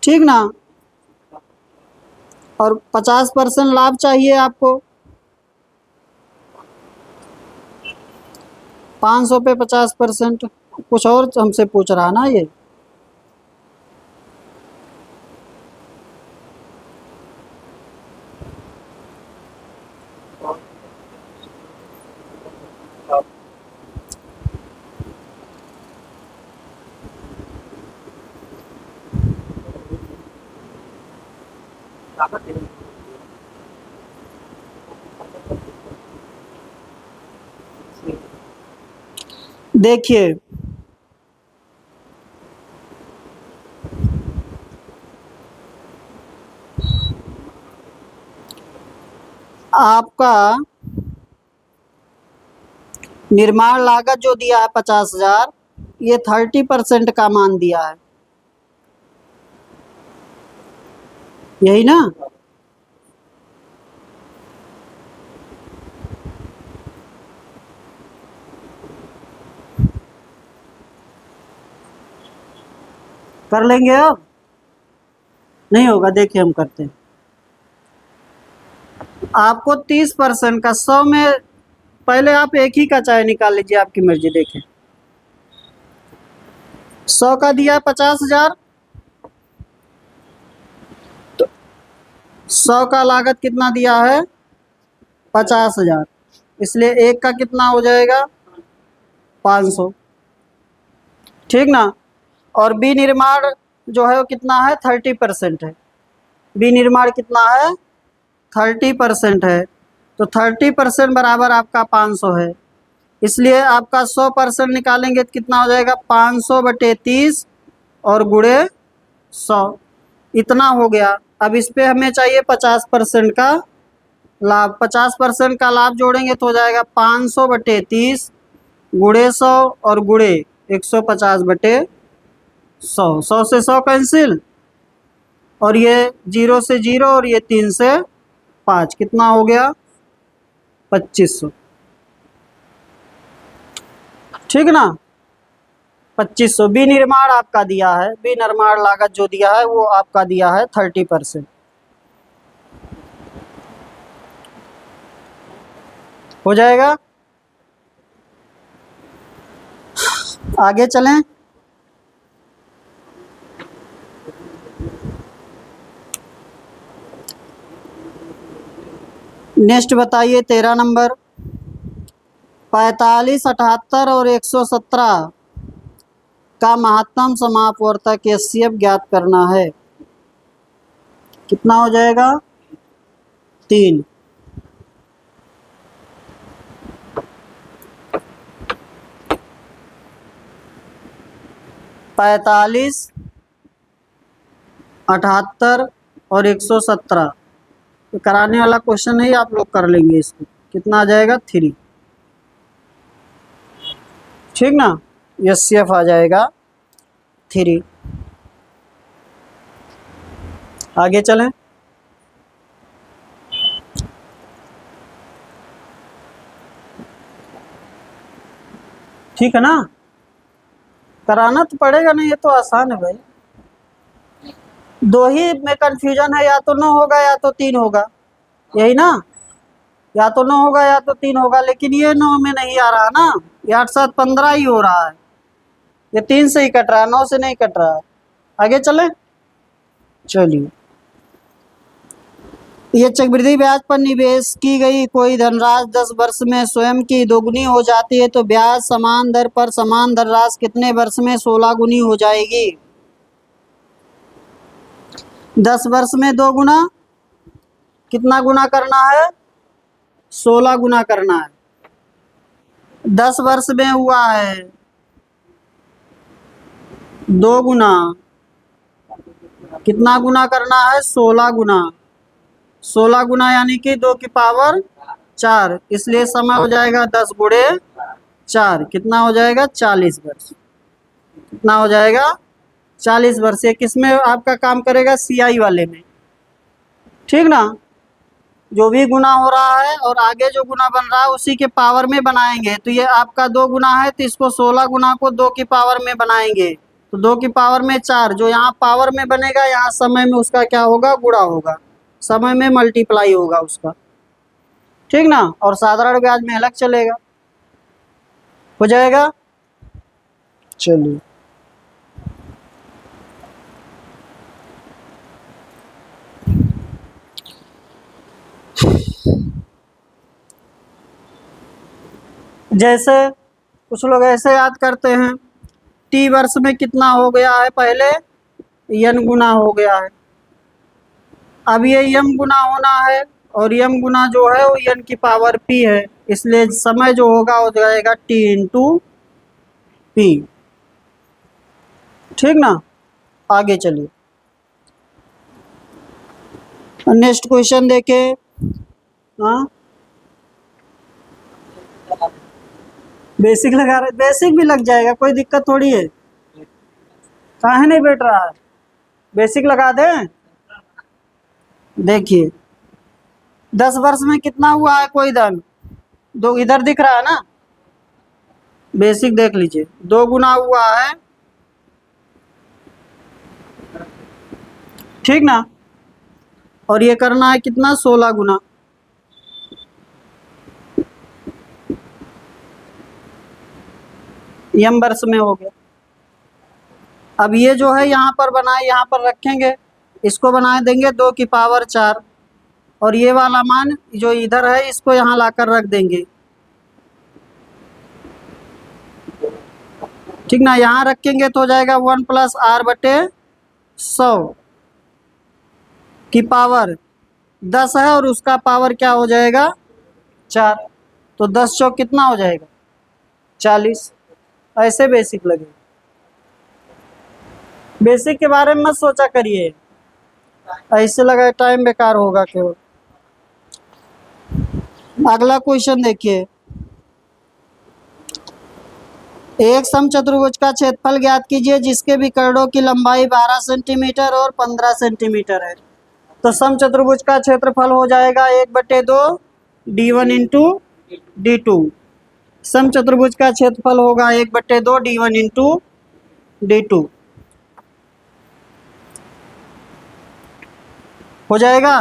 ठीक ना? और 50% लाभ चाहिए आपको। 500 पे 50%। कुछ और हमसे पूछ रहा ना ये। देखिए, आपका निर्माण लागत जो दिया है 50,000, ये 30% का मान दिया है, यही ना? कर लेंगे अब? नहीं होगा, देखिए हम करते हैं। आपको 30% का 100 में, पहले आप एक ही का चाहे निकाल लीजिए, आपकी मर्जी। देखें, 100 का दिया 50,000, तो 100 का लागत कितना दिया है? 50,000। इसलिए एक का कितना हो जाएगा? 500। ठीक ना? और बी निर्माण जो है वो कितना है? 30% है। बी निर्माण कितना है? 30% है। तो 30% बराबर आपका 500 है। इसलिए आपका 100% निकालेंगे तो कितना हो जाएगा? 500/30 और गुणे 100, इतना हो गया। अब इस पे हमें चाहिए 50% का लाभ। 50% का लाभ जोड़ेंगे तो हो जाएगा 500/30 गुणे 100 और गुणे 150/100। 100 से 100 कैंसिल, और ये 0 से 0 और ये 3 से 5, कितना हो गया? 2500। ठीक ना? 2500 बी निर्माण आपका दिया है। बी निर्माण लागत जो दिया है वो आपका दिया है 30%। हो जाएगा? आगे चलें। नेक्स्ट बताइए 13 नंबर। 45, 78 और 117 का महत्तम समापवर्तक HCF ज्ञात करना है। कितना हो जाएगा? 3। पैंतालीस, 78 और 117 तो कराने वाला क्वेश्चन है, आप लोग कर लेंगे इसको। कितना आ जाएगा? 3। ठीक ना, HCF आ जाएगा 3। आगे चलें। ठीक है ना, कराना तो पड़ेगा नहीं, ये तो आसान है भाई। 2 ही में कंफ्यूजन है, या तो 9 होगा या तो 3 होगा, यही ना। या तो 9 होगा या तो 3 होगा, लेकिन ये 9 में नहीं आ रहा ना, ये 8, 7, 15 ही हो रहा है। ये 3 से ही कट रहा है, 9 से नहीं कट रहा है। आगे चलें। चलिए, ये चक्रवृद्धि ब्याज पर निवेश की गई कोई धनराशि 10 वर्ष में स्वयं की दोगुनी हो जाती है, तो ब्याज समान दर पर समान धनराशि कितने वर्ष में 16 गुनी हो जाएगी? 10 वर्ष में 2 गुना, कितना गुना करना है? 16 गुना करना है। 10 वर्ष में हुआ है 2 गुना, कितना गुना करना है? 16 गुना। 16 गुना यानी कि 2 की पावर 4, इसलिए समय हो जाएगा 10 गुणे 4, कितना हो जाएगा? 40 वर्ष। कितना हो जाएगा? 40 वर्ष। ये किसमें आपका काम करेगा? CI वाले में। ठीक ना, जो भी गुना हो रहा है और आगे जो गुना बन रहा है उसी के पावर में बनाएंगे। तो ये आपका 2 गुना है, तो इसको 16 गुना को 2 की पावर में बनाएंगे, तो 2 की पावर में 4। जो यहाँ पावर में बनेगा, यहाँ समय में उसका क्या होगा? गुणा होगा, समय में मल्टीप्लाई होगा उसका। ठीक ना, और साधारण ब्याज में अलग चलेगा। हो जाएगा। चलिए, जैसे कुछ लोग ऐसे याद करते हैं, T वर्ष में कितना हो गया है? पहले n गुना हो गया है। अब ये m गुना होना है, और m गुना जो है वो n की पावर p है, इसलिए समय जो होगा हो जाएगा t इंटू p। ठीक ना, आगे चलिए। नेक्स्ट क्वेश्चन देखे। हाँ, बेसिक लगा रहे, बेसिक भी लग जाएगा, कोई दिक्कत थोड़ी है। काहे नहीं बैठ रहा है? बेसिक लगा दें। देखिए, 10 वर्ष में कितना हुआ है? कोई धन 2 इधर दिख रहा है ना, बेसिक देख लीजिए, 2 गुना हुआ है। ठीक ना, और ये करना है कितना? 16 गुना। m वर्ष में हो गया। अब ये जो है यहाँ पर बनाए, यहाँ पर रखेंगे, इसको बना देंगे 2 की पावर 4, और ये वाला मान जो इधर है इसको यहाँ लाकर रख देंगे। ठीक ना, यहाँ रखेंगे तो हो जाएगा 1 प्लस r बटे 100 की पावर 10 है, और उसका पावर क्या हो जाएगा? 4। तो 10 चौक कितना हो जाएगा? 40। ऐसे बेसिक लगे। बेसिक के बारे में मत सोचा करिए, ऐसे लगा टाइम बेकार होगा केवल। अगला क्वेश्चन देखिए। एक समचतुर्भुज का क्षेत्रफल ज्ञात कीजिए जिसके विकर्णों की लंबाई 12 सेंटीमीटर और 15 सेंटीमीटर है। तो समचतुर्भुज का क्षेत्रफल हो जाएगा 1/2 d1 इंटू d2। समचतुर्भुज का क्षेत्रफल होगा 1/2 d1 इंटू d2। हो जाएगा।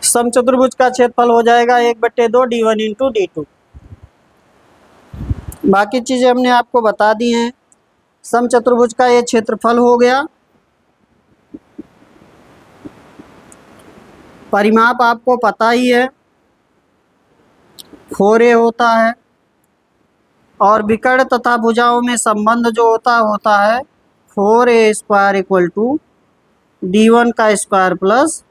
समचतुर्भुज का क्षेत्रफल हो जाएगा 1/2 d1 इंटू d2। बाकी चीजें हमने आपको बता दी हैं। समचतुर्भुज का ये क्षेत्रफल हो गया। परिमाप आपको पता ही है, 4a होता है। और विकर्ण तथा भुजाओं में संबंध जो होता है 4a² इक्वल टू d1 का स्क्वायर प्लस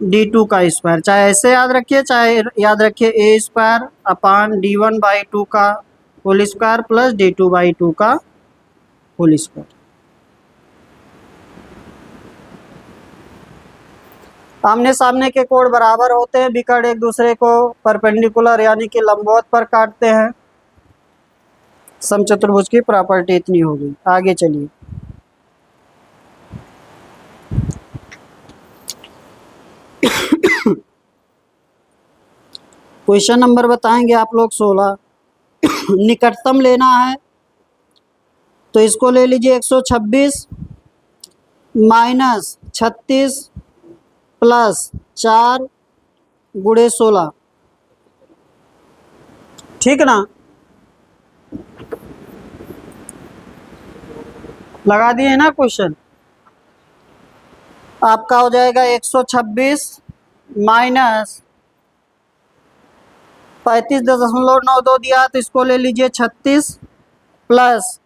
d2 का स्क्वायर। चाहे ऐसे याद रखिए, चाहे याद रखिए a² अपान d1/2 का होल स्क्वायर प्लस d2/2 का होल स्क्वायर। आमने सामने के कोण बराबर होते हैं, विकर्ण एक दूसरे को परपेंडिकुलर यानी कि लंबवत पर काटते हैं। समचतुर्भुज की प्रॉपर्टी इतनी होगी। आगे चलिए, क्वेश्चन नंबर बताएंगे आप लोग 16। निकटतम लेना है तो इसको ले लीजिए 126 माइनस 36 प्लस 4 गुणे 16, ठीक ना। लगा दिए ना क्वेश्चन। आपका हो जाएगा 126 माइनस 35.92 दिया तो इसको ले लीजिए 36 प्लस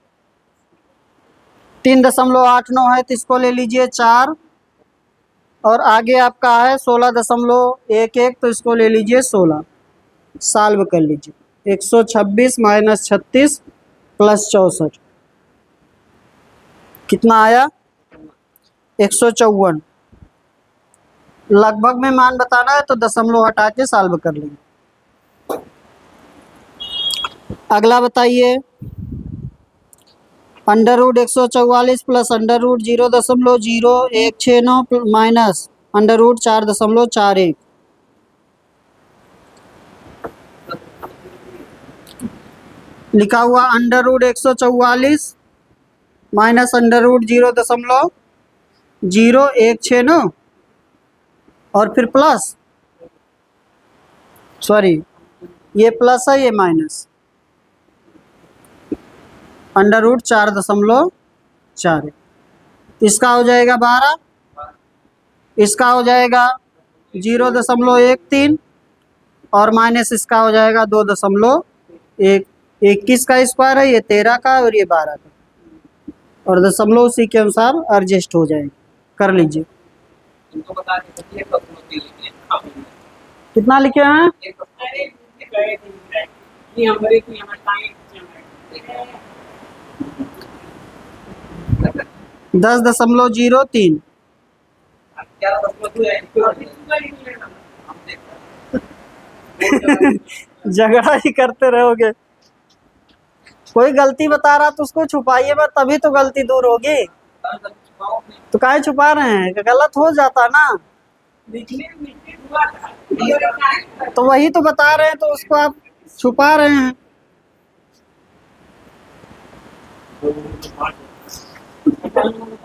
3.89 है तो इसको ले लीजिए 4 और आगे आपका है 16.11 तो इसको ले लीजिए 16। सॉल्व कर लीजिए। 126 माइनस 36 प्लस 64 कितना आया? 154। लगभग में मान बताना है तो दशमलव हटा के सॉल्व कर लेंगे। अगला बताइए, under root 144 plus under root 0.0169 minus under root 4.41। लिखा हुआ under root 144 minus under root 0.0169 और फिर प्लस, सॉरी ये प्लस है ये माइनस, अंडर रूट 4.4। इसका हो जाएगा 12, इसका हो जाएगा 0.13 और माइनस इसका हो जाएगा 2.1। 21 का स्क्वायर है, ये 13 का और ये 12 का, और दशमलव उसी के अनुसार एडजस्ट हो जाएगा। कर लीजिए। कितना लिखे हैं? 10.03। झगड़ा ही करते रहोगे। कोई गलती बता रहा तो उसको छुपाइए मत, तभी तो गलती दूर होगी। तो काहे छुपा रहे हैं? गलत हो जाता ना। तो वही तो बता रहे हैं तो उसको आप छुपा रहे हैं।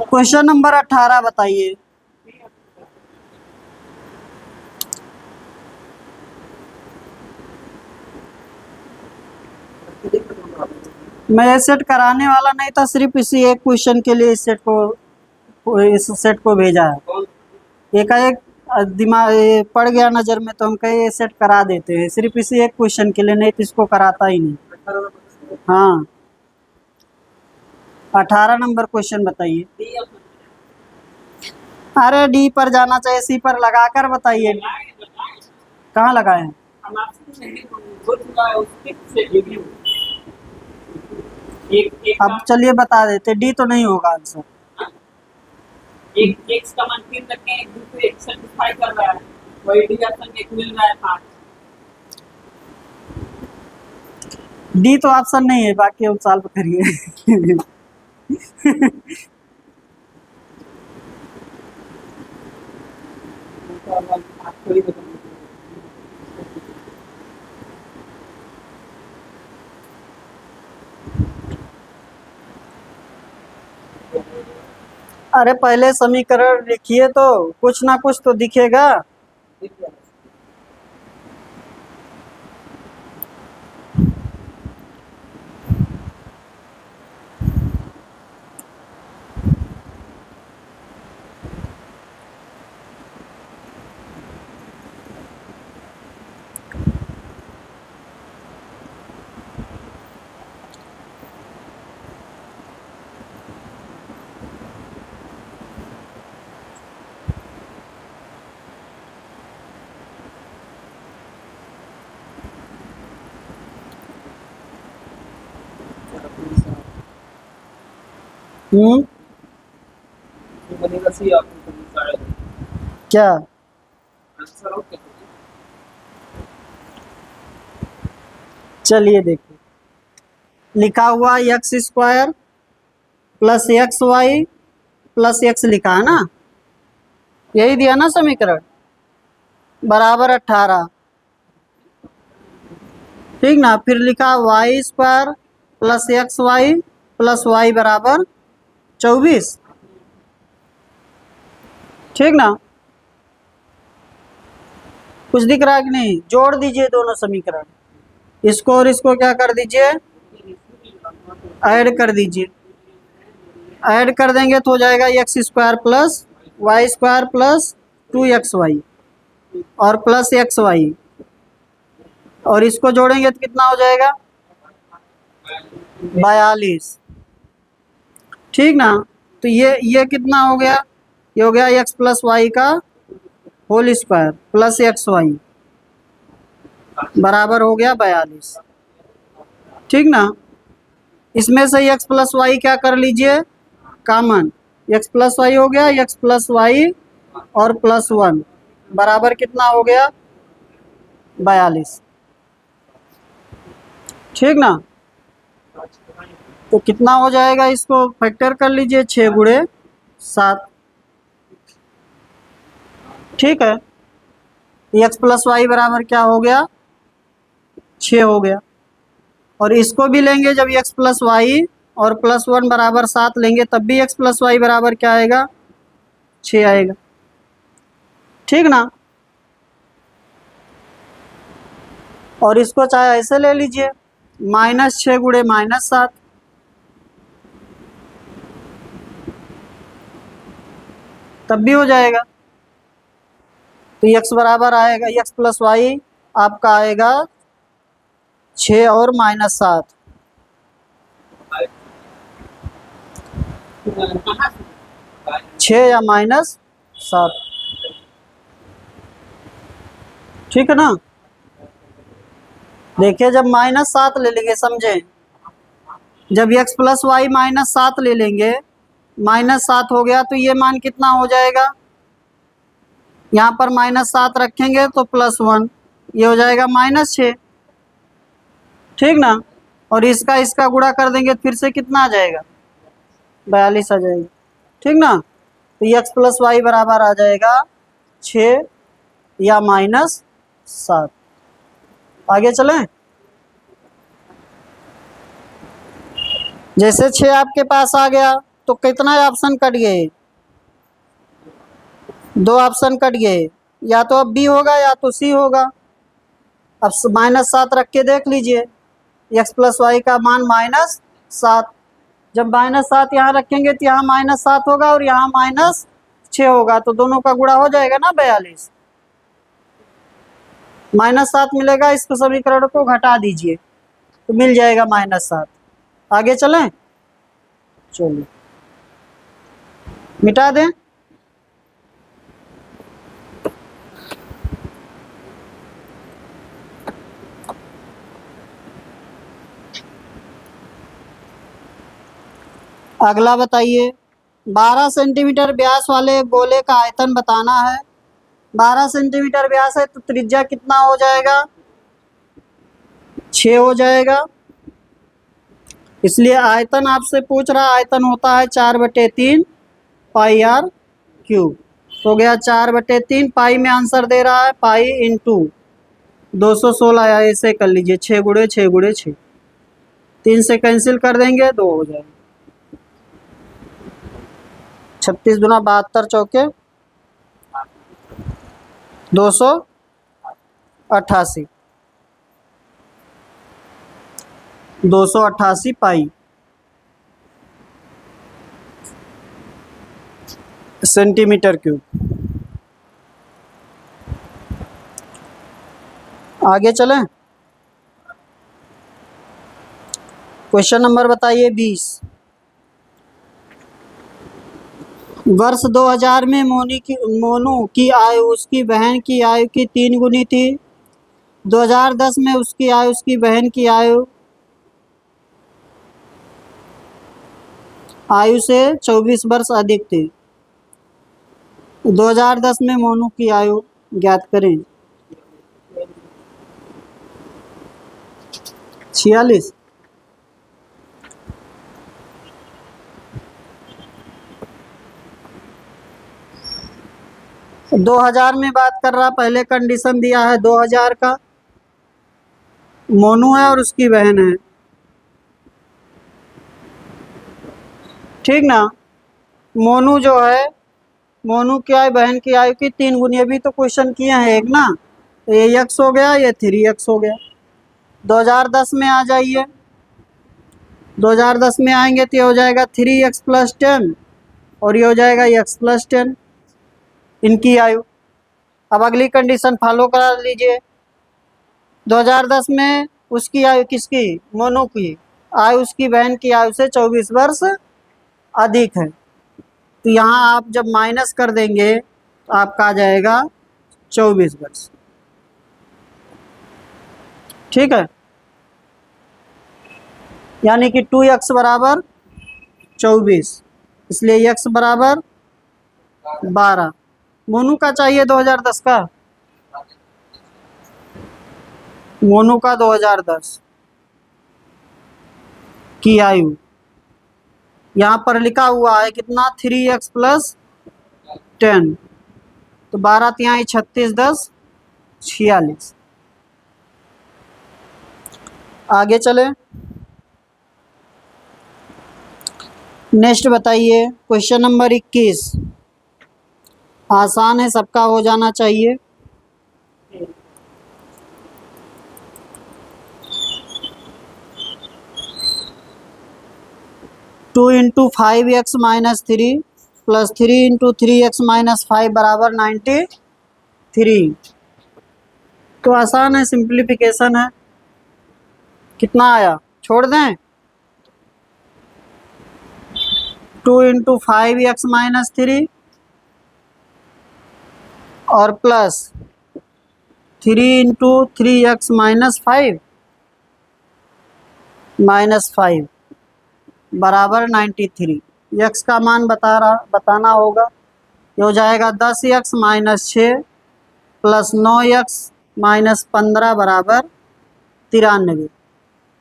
क्वेश्चन नंबर 18 बताइए। मैं ये सेट कराने वाला नहीं था, सिर्फ इसी एक क्वेश्चन के लिए इस सेट को भेजा है। एकाएक दिमाग पड़ गया नज़र में तो हम कहे ये सेट करा देते हैं, सिर्फ इसी एक क्वेश्चन के लिए, नहीं तो इसको कराता ही नहीं। हाँ 18 नंबर क्वेश्चन बताइए। अरे डी पर जाना चाहिए, सी पर लगाकर बताइए। कहाँ लगाए हैं? अब चलिए बता देते, डी तो नहीं होगा आंसर। एक x का मान 3 रखें, एक दूसरे x सेटिस्फाई कर रहा है, वही डी ऑप्शन एक मिल रहा है 5। डी तो ऑप्शन नहीं है, बाकी हम सॉल्व करिए। अरे पहले समीकरण लिखिए तो कुछ ना कुछ तो दिखेगा। हम्म, बनेगा सी आपको शायद क्या? Answer okay. चलिए देखिए, लिखा हुआ x square plus x y plus x लिखा है ना, यही दिया ना समीकरण, बराबर 18। ठीक ना, फिर लिखा y square plus x y plus y बराबर 24। ठीक ना, कुछ दिख रहा है कि नहीं? जोड़ दीजिए दोनों समीकरण, इसको और इसको क्या कर दीजिए, ऐड कर दीजिए। ऐड कर देंगे तो हो जाएगा x square plus y square plus 2xy और प्लस एक्स वाई, और इसको जोड़ेंगे तो कितना हो जाएगा, 42। ठीक ना, तो ये कितना हो गया, ये हो गया एक्स प्लस वाई का whole square plus x y बराबर हो गया 42। ठीक ना, इसमें से एक्स प्लस वाई क्या कर लीजिए, कॉमन, एक्स प्लस वाई हो गया, एक्स प्लस वाई और प्लस 1 बराबर कितना हो गया, 42। ठीक ना, तो कितना हो जाएगा, इसको फैक्टर कर लीजिए, 6 गुणे 7। ठीक है, एक्स प्लस वाई बराबर क्या हो गया, 6 हो गया। और इसको भी लेंगे जब एक्स प्लस वाई और प्लस 1 बराबर 7 लेंगे तब भी एक्स प्लस वाई बराबर क्या आएगा, 6 आएगा। ठीक ना, और इसको चाहे ऐसे ले लीजिए, -6 गुणे -7, तब भी हो जाएगा। तो एक्स बराबर आएगा, एक्स प्लस वाई आपका आएगा 6 और -7। कहाँ से 6 या -7। ठीक है ना, देखिए जब -7 ले लेंगे, समझे, जब एक्स प्लस वाई -7 ले लेंगे, -7 हो गया तो ये मान कितना हो जाएगा, यहाँ पर -7 रखेंगे तो +1, ये हो जाएगा -6। ठीक ना, और इसका गुणा कर देंगे तो फिर से कितना आ जाएगा, 42 आ जाएगा। ठीक ना, तो एक्स प्लस वाई बराबर आ जाएगा 6 या -7। आगे चलें, जैसे 6 आपके पास आ गया तो कितना ऑप्शन कट गए, 2 ऑप्शन कट गए, या तो अब बी होगा या तो सी होगा। अब -7 रख के देख लीजिए, एक्स प्लस वाई का मान -7, जब -7 यहाँ रखेंगे तो यहाँ -7 होगा और यहाँ -6 होगा, तो दोनों का गुणा हो जाएगा ना 42, -7 मिलेगा, इस समीकरण को घटा दीजिए तो मिल जाएगा -7। आगे चलें, चलिए मिटा दें। अगला बताइए, 12 सेंटीमीटर व्यास वाले गोले का आयतन बताना है। 12 सेंटीमीटर व्यास है तो त्रिज्या कितना हो जाएगा, 6 हो जाएगा। इसलिए आयतन आपसे पूछ रहा है, आयतन होता है 4/3 पाई आर क्यूब, हो गया 4/3 पाई में आंसर दे रहा है, पाई इंटू 216 आया, ऐसे कर लीजिए, 6 गुणे 6 गुणे 6, 3 से कैंसिल कर देंगे, 2 हो जाएगा, 36 दूना 72 चौके 288, 288 पाई सेंटीमीटर क्यूब। आगे चलें, क्वेश्चन नंबर बताइए 20। वर्ष 2000 में मोनू की आयु उसकी बहन की आयु की 3 गुनी थी। 2010 में उसकी आयु उसकी बहन की आयु आयु से 24 वर्ष अधिक थे। 2010 में मोनू की आयु ज्ञात करें। 46। 2000 में बात कर रहा, पहले कंडीशन दिया है 2000 का, मोनू है और उसकी बहन है, ठीक ना। मोनू जो है, मोनू की आयु बहन की आयु की 3 गुनी, अभी तो क्वेश्चन किए हैं एक ना, तो ये x हो गया, ये 3x हो गया। 2010 में आ जाइए, 2010 में आएंगे तो ये हो जाएगा 3x + 10 और ये हो जाएगा x + 10 इनकी आयु। अब अगली कंडीशन फॉलो करा लीजिए। 2010 में उसकी आयु, किसकी, मोनू की आयु उसकी बहन की आयु से 24 वर्ष अधिक है, तो यहाँ आप जब माइनस कर देंगे तो आपका आ जाएगा 24 वर्ष, ठीक है। यानी कि 2x बराबर 24, इसलिए x बराबर 12। मोनू का चाहिए 2010 का, मोनू का 2010 की आयु यहाँ पर लिखा हुआ है कितना, 3x + 10, तो 12 तिहाई 36, 10 46। आगे चले, नेक्स्ट बताइए क्वेश्चन नंबर 21। आसान है, सबका हो जाना चाहिए। Two into 5x - 3 + 3 into 3x - 5 बराबर 93। तो आसान है, सिंप्लीफिकेशन है। कितना आया, छोड़ दें, 2 इंटू 5x - 3 और प्लस 3 इंटू 3x - 5 -5 बराबर 93। x का मान बताना होगा। ये हो जाएगा 10x - 6 + 9x - 15 बराबर 93।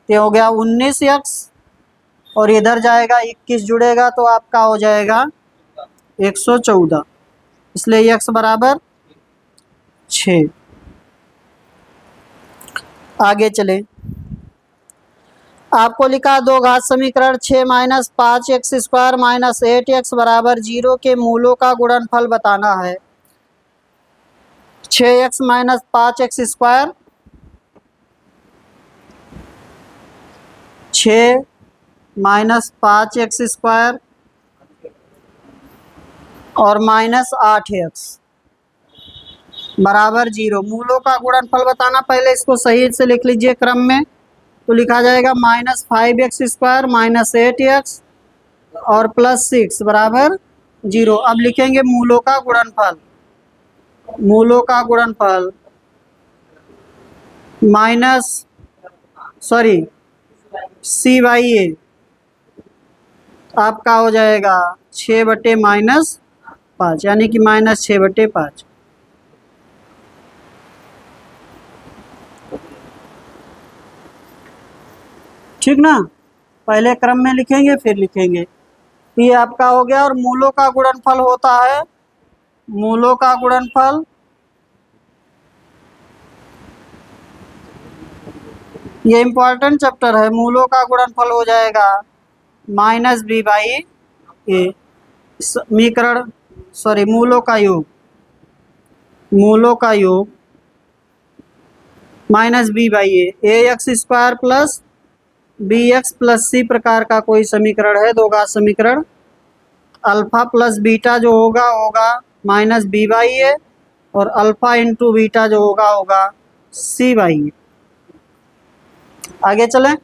ये हो गया 19x और इधर जाएगा 21 जुड़ेगा तो आपका हो जाएगा 114, इसलिए x बराबर 6। आगे चले, आपको लिखा दो घात समीकरण 6 - 5x² - 8x बराबर 0 के मूलों का गुणनफल बताना है। 6x - 5x², 6 - 5x² और -8x बराबर 0, मूलों का गुणनफल बताना। पहले इसको सही से लिख लीजिए क्रम में, तो लिखा जाएगा -5x² - 8x और +6 बराबर 0। अब लिखेंगे मूलों का गुणनफल, मूलों का गुणनफल C/A आपका हो जाएगा 6/-5, यानी कि -6/5। ठीक ना, पहले क्रम में लिखेंगे फिर लिखेंगे। तो ये आपका हो गया, और मूलों का गुणनफल होता है, मूलों का गुणनफल ये इंपॉर्टेंट चैप्टर है। मूलों का गुणनफल हो जाएगा -B/A, समीकरण मूलों का योग, मूलों का योग -B/A, ax² + bx + c प्रकार का कोई समीकरण है, दो घात समीकरण। अल्फा प्लस बीटा जो होगा -B/A और अल्फा इंटू बीटा जो होगा C/A। आगे चलें,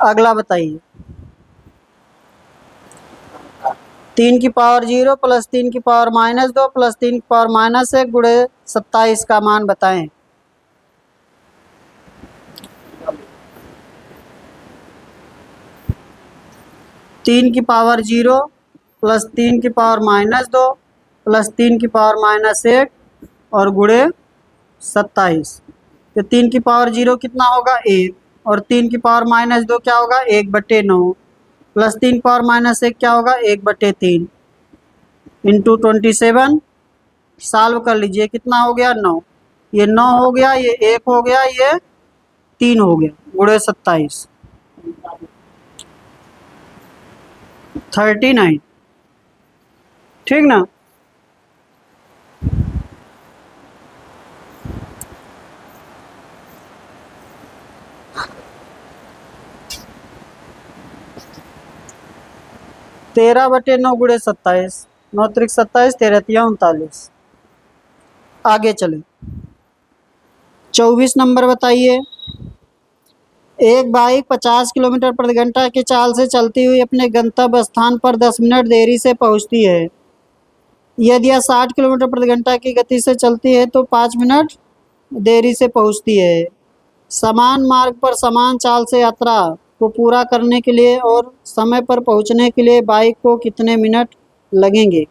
अगला बताइए। 3 की पावर 0 + 3 की पावर -2 + 3 की पावर -1 × 27 का मान बताएं। 3 की पावर 0 प्लस 3 की पावर -2 प्लस 3 की पावर -1 और गुणे 27। तो 3 की पावर 0 कितना होगा 1 और 3 की पावर -2 क्या होगा 1/9 प्लस 3 की पावर -1 क्या होगा 1/3 इंटू 27। सॉल्व कर लीजिए कितना हो गया 9। ये 9 हो गया, ये 1 हो गया, ये 3 हो गया, गुणे 27 39। ठीक ना। तेरह बटे 9 गुणे 27, 9 त्रिक 27, 13 तिया 39। आगे चले 24 नंबर बताइए। एक बाइक 50 किलोमीटर प्रति घंटा की चाल से चलती हुई अपने गंतव्य स्थान पर 10 मिनट देरी से पहुंचती है। यदि यह 60 किलोमीटर प्रति घंटा की गति से चलती है तो 5 मिनट देरी से पहुंचती है। समान मार्ग पर समान चाल से यात्रा को पूरा करने के लिए और समय पर पहुंचने के लिए बाइक को कितने मिनट लगेंगे।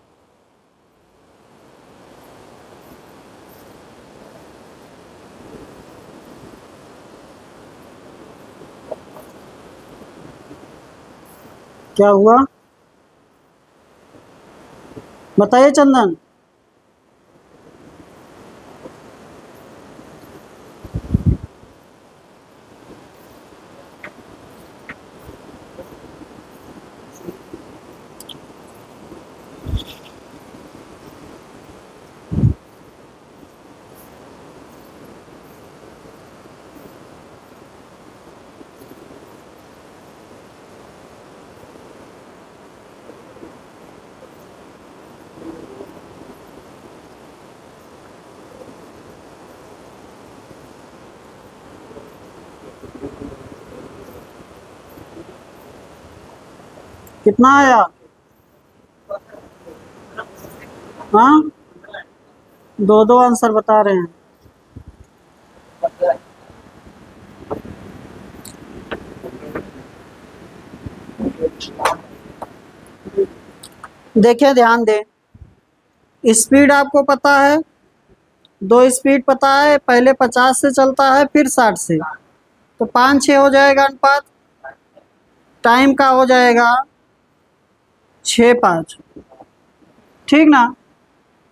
क्या हुआ बताइए चंदन। कितना आया? हाँ, दो दो आंसर बता रहे हैं। देखिए ध्यान दें, स्पीड आपको पता है, दो स्पीड पता है, पहले 50 से चलता है फिर 60 से, तो 5-6 हो जाएगा अनुपात। टाइम का हो जाएगा 6-5। ठीक ना।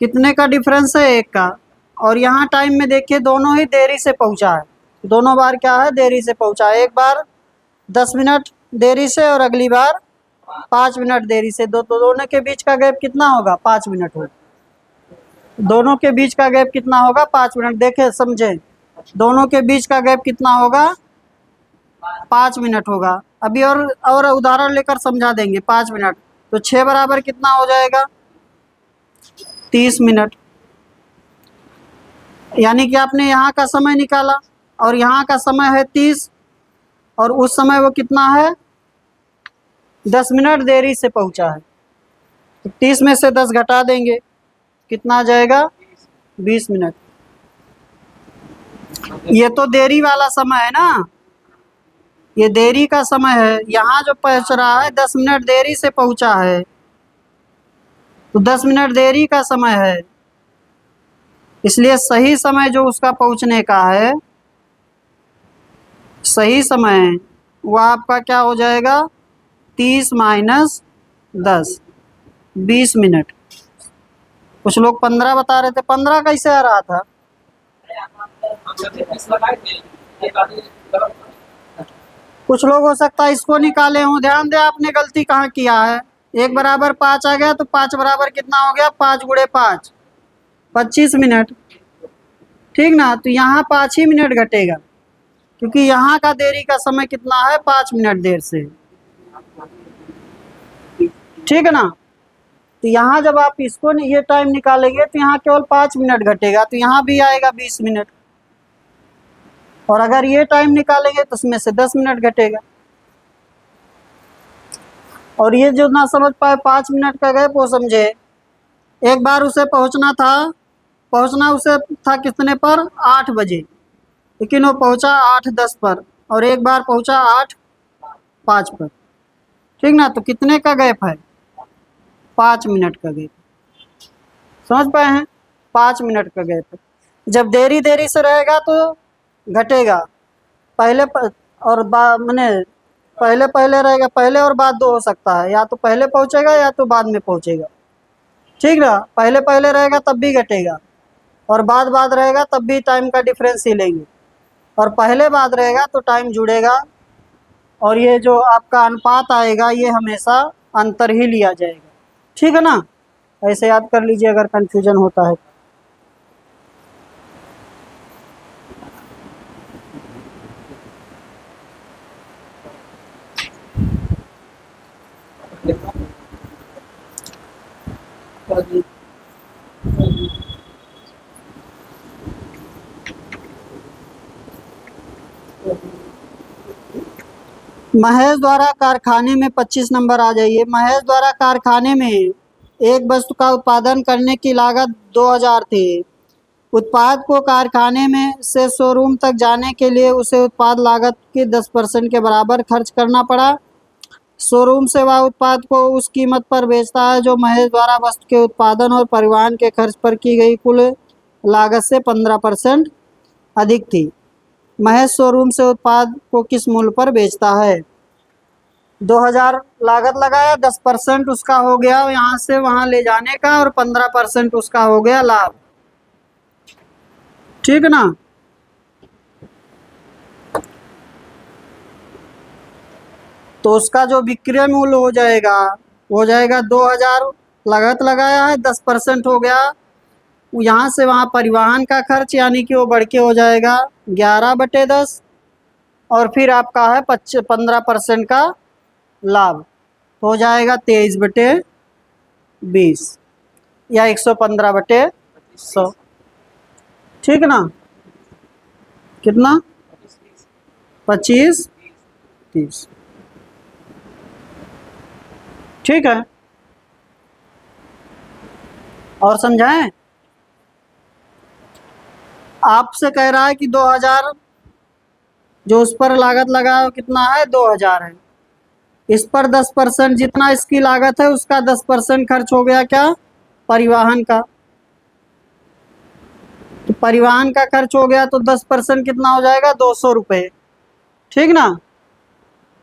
कितने का डिफरेंस है? 1 का। और यहाँ टाइम में देखिए दोनों ही देरी से पहुँचा है, दोनों बार क्या है देरी से पहुँचा है। एक बार 10 मिनट देरी से और अगली बार 5 मिनट देरी से। तो दोनों के बीच का गैप कितना होगा? 5 मिनट होगा। दोनों के बीच का गैप कितना होगा? 5 मिनट। देखे समझे, दोनों के बीच का गैप कितना होगा? 5 मिनट होगा। अभी और उदाहरण लेकर समझा देंगे। 5 मिनट तो 6 बराबर कितना हो जाएगा? 30 मिनट। यानी कि आपने यहाँ का समय निकाला और यहाँ का समय है 30 और उस समय वो कितना है? 10 मिनट देरी से पहुँचा है। तो 30 में से 10 घटा देंगे, कितना आ जाएगा? 20 मिनट। ये तो देरी वाला समय है ना, ये देरी का समय है। यहाँ जो पहुँच रहा है 10 मिनट देरी से पहुँचा है, तो 10 मिनट देरी का समय है। इसलिए सही समय जो उसका पहुँचने का है, सही समय वो आपका क्या हो जाएगा? 30 माइनस 10, 20 मिनट। कुछ लोग 15 बता रहे थे, 15 कैसे आ रहा था? कुछ लोग हो सकता है इसको निकाले हों। ध्यान दे आपने गलती कहाँ किया है। 1 बराबर 5 आ गया तो 5 बराबर कितना हो गया? 5 गुणे 5, 25 मिनट। ठीक ना। तो यहाँ 5 ही मिनट घटेगा, क्योंकि यहाँ का देरी का समय कितना है? 5 मिनट देर से। ठीक है ना। तो यहाँ जब आप इसको ये टाइम निकालेंगे तो यहाँ केवल 5 मिनट घटेगा, तो यहाँ भी आएगा 20 मिनट। और अगर ये टाइम निकालेंगे तो उसमें से 10 मिनट घटेगा। और ये जो ना समझ पाए 5 मिनट का गैप, वो समझे। एक बार उसे पहुंचना उसे था कितने पर? 8 बजे, लेकिन वो पहुंचा 8:10 पर, और एक बार पहुंचा 8:05 पर। ठीक ना। तो कितने का गैप है? 5 मिनट का गैप। समझ पाए हैं? 5 मिनट का गैप है। जब देरी देरी से रहेगा तो घटेगा। पहले और मैंने पहले पहले रहेगा, पहले और बाद दो हो सकता है, या तो पहले पहुंचेगा या तो बाद में पहुंचेगा। ठीक ना। पहले पहले रहेगा तब भी घटेगा, और बाद बाद रहेगा तब भी टाइम का डिफरेंस ही लेंगे। और पहले बाद रहेगा तो टाइम जुड़ेगा, और ये जो आपका अनुपात आएगा ये हमेशा अंतर ही लिया जाएगा। ठीक है ना। ऐसे याद कर लीजिए अगर कंफ्यूजन होता है। महेश द्वारा कारखाने में 25 नंबर आ जाइए। महेश द्वारा कारखाने में एक वस्तु का उत्पादन करने की लागत 2000 थी। उत्पाद को कारखाने में से शोरूम तक जाने के लिए उसे उत्पाद लागत के 10% के बराबर खर्च करना पड़ा। शोरूम से वह उत्पाद को उस कीमत पर बेचता है जो महेश द्वारा वस्तु के उत्पादन और परिवहन के खर्च पर की गई कुल लागत से 15% अधिक थी। महेश शोरूम से उत्पाद को किस मूल्य पर बेचता है? 2000 लागत लगाया, 10% उसका हो गया यहाँ से वहाँ ले जाने का, और 15% उसका हो गया लाभ। ठीक ना। तो उसका जो विक्रय मूल्य हो जाएगा वो हो जाएगा 2000 लागत लगाया है, 10% हो गया यहाँ से वहाँ परिवहन का खर्च, यानी कि वो बढ़ के हो जाएगा 11/10, और फिर आपका है 15% का लाभ, तो हो जाएगा 23/20 या 115/100। ठीक ना। कितना? 25/30। ठीक है। और समझाएं? आपसे कह रहा है कि 2000 जो उस पर लागत लगा है कितना है? 2000 है। इस पर 10%, जितना इसकी लागत है उसका 10% खर्च हो गया क्या? परिवहन का। तो परिवहन का खर्च हो गया तो 10% कितना हो जाएगा? 200 रुपये। ठीक ना।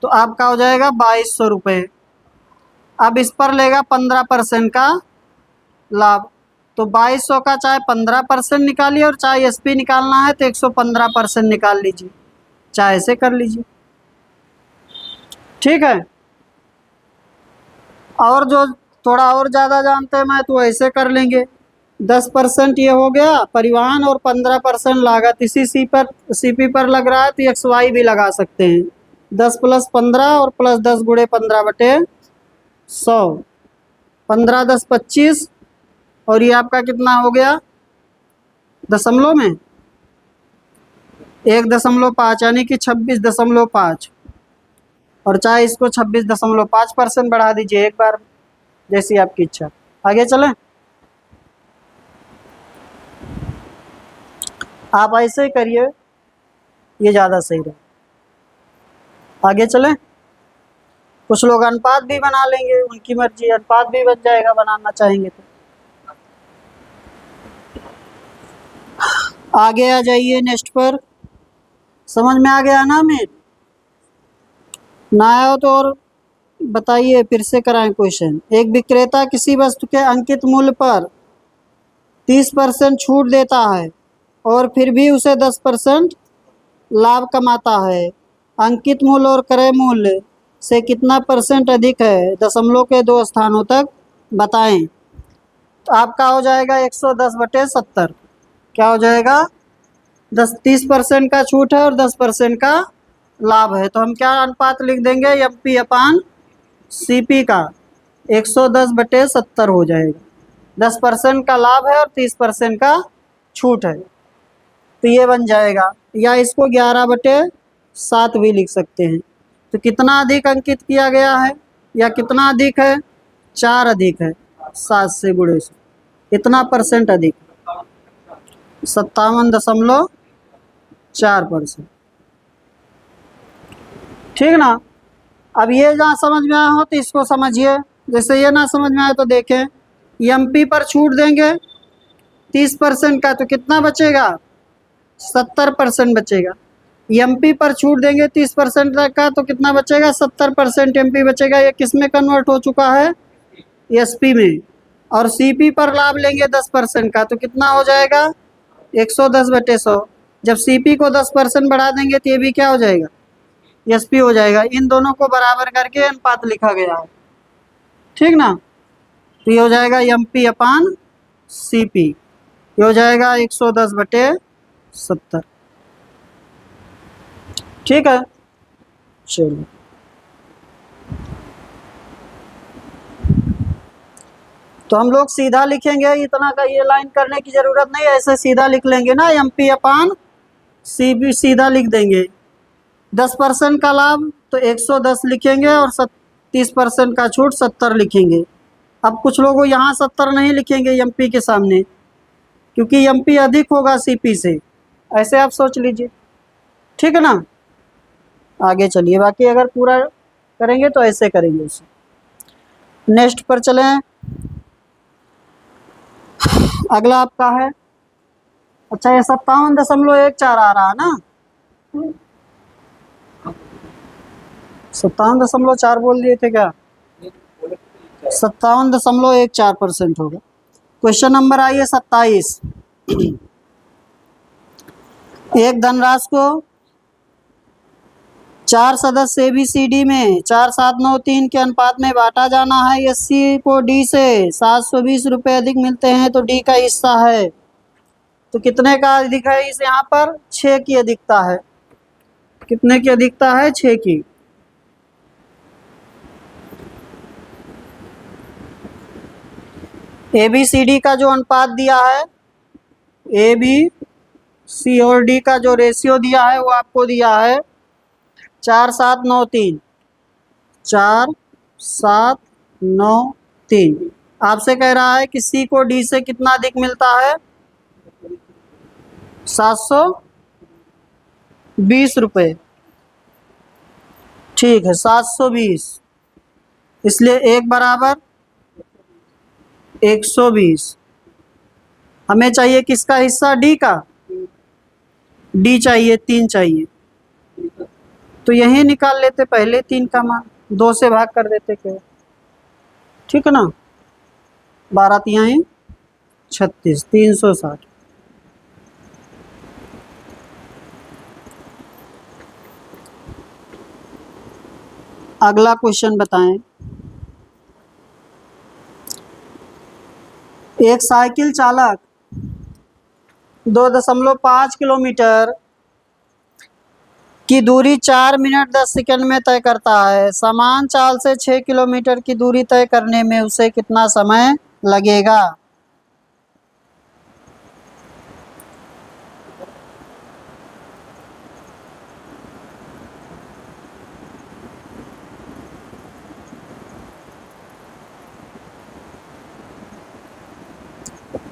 तो आपका हो जाएगा 2200 रुपये। अब इस पर लेगा 15% का लाभ, तो 2200 का चाहे 15% निकालिए और चाहे एसपी निकालना है तो 115% निकाल लीजिए, चाहे ऐसे कर लीजिए। ठीक है। और जो थोड़ा और ज़्यादा जानते हैं मैं तो ऐसे कर लेंगे। 10% ये हो गया परिवहन और 15% लागत। इसी सीपी पर लग रहा है तो XY भी लगा सकते हैं। 10 + 15 और +10 × 15/100, 15 × 10 = 25, और ये आपका कितना हो गया दशमलव में? 1.5 यानी कि 26.5, और चाहे इसको 26.5% बढ़ा दीजिए एक बार, जैसी आपकी इच्छा। आगे चलें। आप ऐसे ही करिए, ये ज़्यादा सही रहे। आगे चलें। कुछ लोग अनुपात भी बना लेंगे, उनकी मर्जी, अनुपात भी बन जाएगा बनाना चाहेंगे तो। आगे आ जाइए नेक्स्ट पर। समझ में आ गया ना? हमें ना आया तो और बताइए, फिर से कराएं क्वेश्चन। एक विक्रेता किसी वस्तु के अंकित मूल्य पर 30% छूट देता है और फिर भी उसे 10% लाभ कमाता है। अंकित मूल्य और क्रय मूल्य से कितना % अधिक है? दशमलव के 2 स्थानों तक बताएं। तो आपका हो जाएगा 110/70। क्या हो जाएगा? 30% का छूट है और 10% का लाभ है, तो हम क्या अनुपात लिख देंगे? MP/CP का 110/70 हो जाएगा। 10% का लाभ है और 30% का छूट है, तो ये बन जाएगा। या इसको 11/7 भी लिख सकते हैं। तो कितना अधिक अंकित किया गया है, या कितना अधिक है? 4 अधिक है 7 से गुणे से, इतना % अधिक, 57.4%। ठीक ना। अब ये जहाँ समझ में आया हो तो इसको समझिए, जैसे ये ना समझ में आए तो देखें। एमपी पर छूट देंगे 30% का तो कितना बचेगा, 70% बचेगा। एमपी पर छूट देंगे 30% का तो कितना बचेगा, 70% एमपी बचेगा। ये किस में कन्वर्ट हो चुका है, एसपी में। और सीपी पर लाभ लेंगे 10% का तो कितना हो जाएगा, 110/100। जब सीपी को 10% बढ़ा देंगे तो ये भी क्या हो जाएगा, एसपी हो जाएगा। इन दोनों को बराबर करके अनुपात लिखा गया है, ठीक ना। तो ये हो जाएगा एमपी अपान सीपी, ये हो जाएगा 110/70, ठीक है। चलो तो हम लोग सीधा लिखेंगे, इतना का ये लाइन करने की जरूरत नहीं है, ऐसे सीधा लिख लेंगे ना, एमपी अपान सीपी सीधा लिख देंगे। 10% का लाभ तो 110 लिखेंगे और 30% का छूट 70 लिखेंगे। अब कुछ लोग यहाँ 70 नहीं लिखेंगे एमपी के सामने, क्योंकि एमपी अधिक होगा सीपी से, ऐसे आप सोच लीजिए, ठीक है ना। आगे चलिए, बाकी अगर पूरा करेंगे तो ऐसे करेंगे उसे। नेक्स्ट पर चलें, अगला आपका है, अच्छा ये 57.14 आ रहा है ना, 57.4 बोल दिए थे क्या, 57.14% होगा। क्वेश्चन नंबर आइए 27। एक धनराशि को 4 सदस्य ABCD में 4793 के अनुपात में बांटा जाना है। यदि सी को डी से 720 रुपये अधिक मिलते हैं तो डी का हिस्सा है, तो कितने का अधिक है, इस यहाँ पर 6 की अधिकता है। कितने की अधिकता है, 6 की। ABCD का जो अनुपात दिया है, ABC और D का जो रेशियो दिया है वो आपको दिया है 4793, 4793। आपसे कह रहा है कि C को D से कितना अधिक मिलता है, 720 रुपये, ठीक है 720, इसलिए 1 बराबर 120। हमें चाहिए किसका हिस्सा, डी का, डी चाहिए, 3 चाहिए, तो यही निकाल लेते पहले 3 का मान, 2 से भाग कर देते क्या, ठीक है ना। 12 तिहाई 36, 360। अगला क्वेश्चन बताएं। एक साइकिल चालक 2.5 किलोमीटर की दूरी 4 मिनट 10 सेकंड में तय करता है। समान चाल से 6 किलोमीटर की दूरी तय करने में उसे कितना समय लगेगा।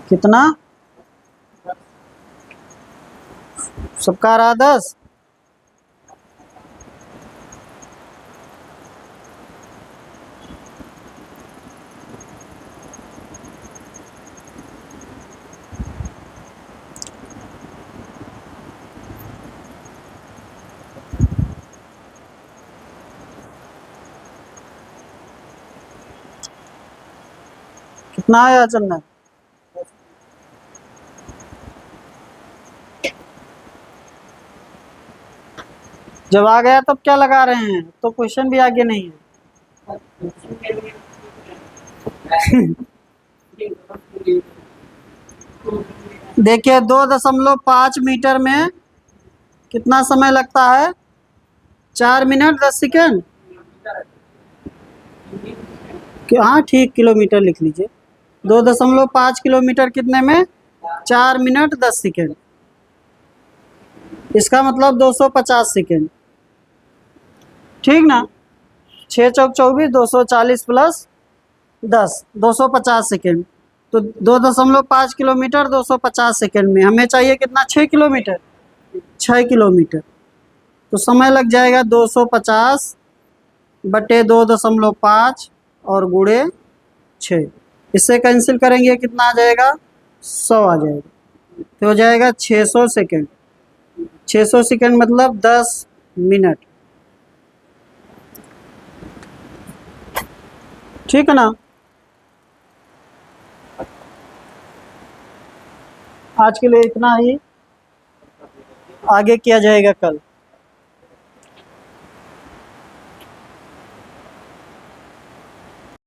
कितना, सबका रहा 10। कितना आया चंदन, जब आ गया तब क्या लगा रहे हैं, तो क्वेश्चन भी आगे नहीं है। देखिए 2.5 मीटर में कितना समय लगता है, 4 मिनट 10 सेकेंड। हाँ ठीक, किलोमीटर लिख लीजिए। 2.5 किलोमीटर कितने में, 4 मिनट 10 सेकेंड, इसका मतलब 250 सेकेंड, ठीक ना। 6 चौक 24, 240 प्लस 10, 250 सेकेंड। तो 2.5 किलोमीटर 250 सेकेंड में, हमें चाहिए कितना, 6 किलोमीटर, 6 किलोमीटर। तो समय लग जाएगा 250 बटे 2.5 और गुणे 6, इससे कैंसिल करेंगे कितना आ जाएगा, 100 आ जाएगा। तो हो जाएगा 600 सेकेंड। 600 सेकेंड मतलब 10 मिनट। ठीक है ना। आज के लिए इतना ही, आगे किया जाएगा कल।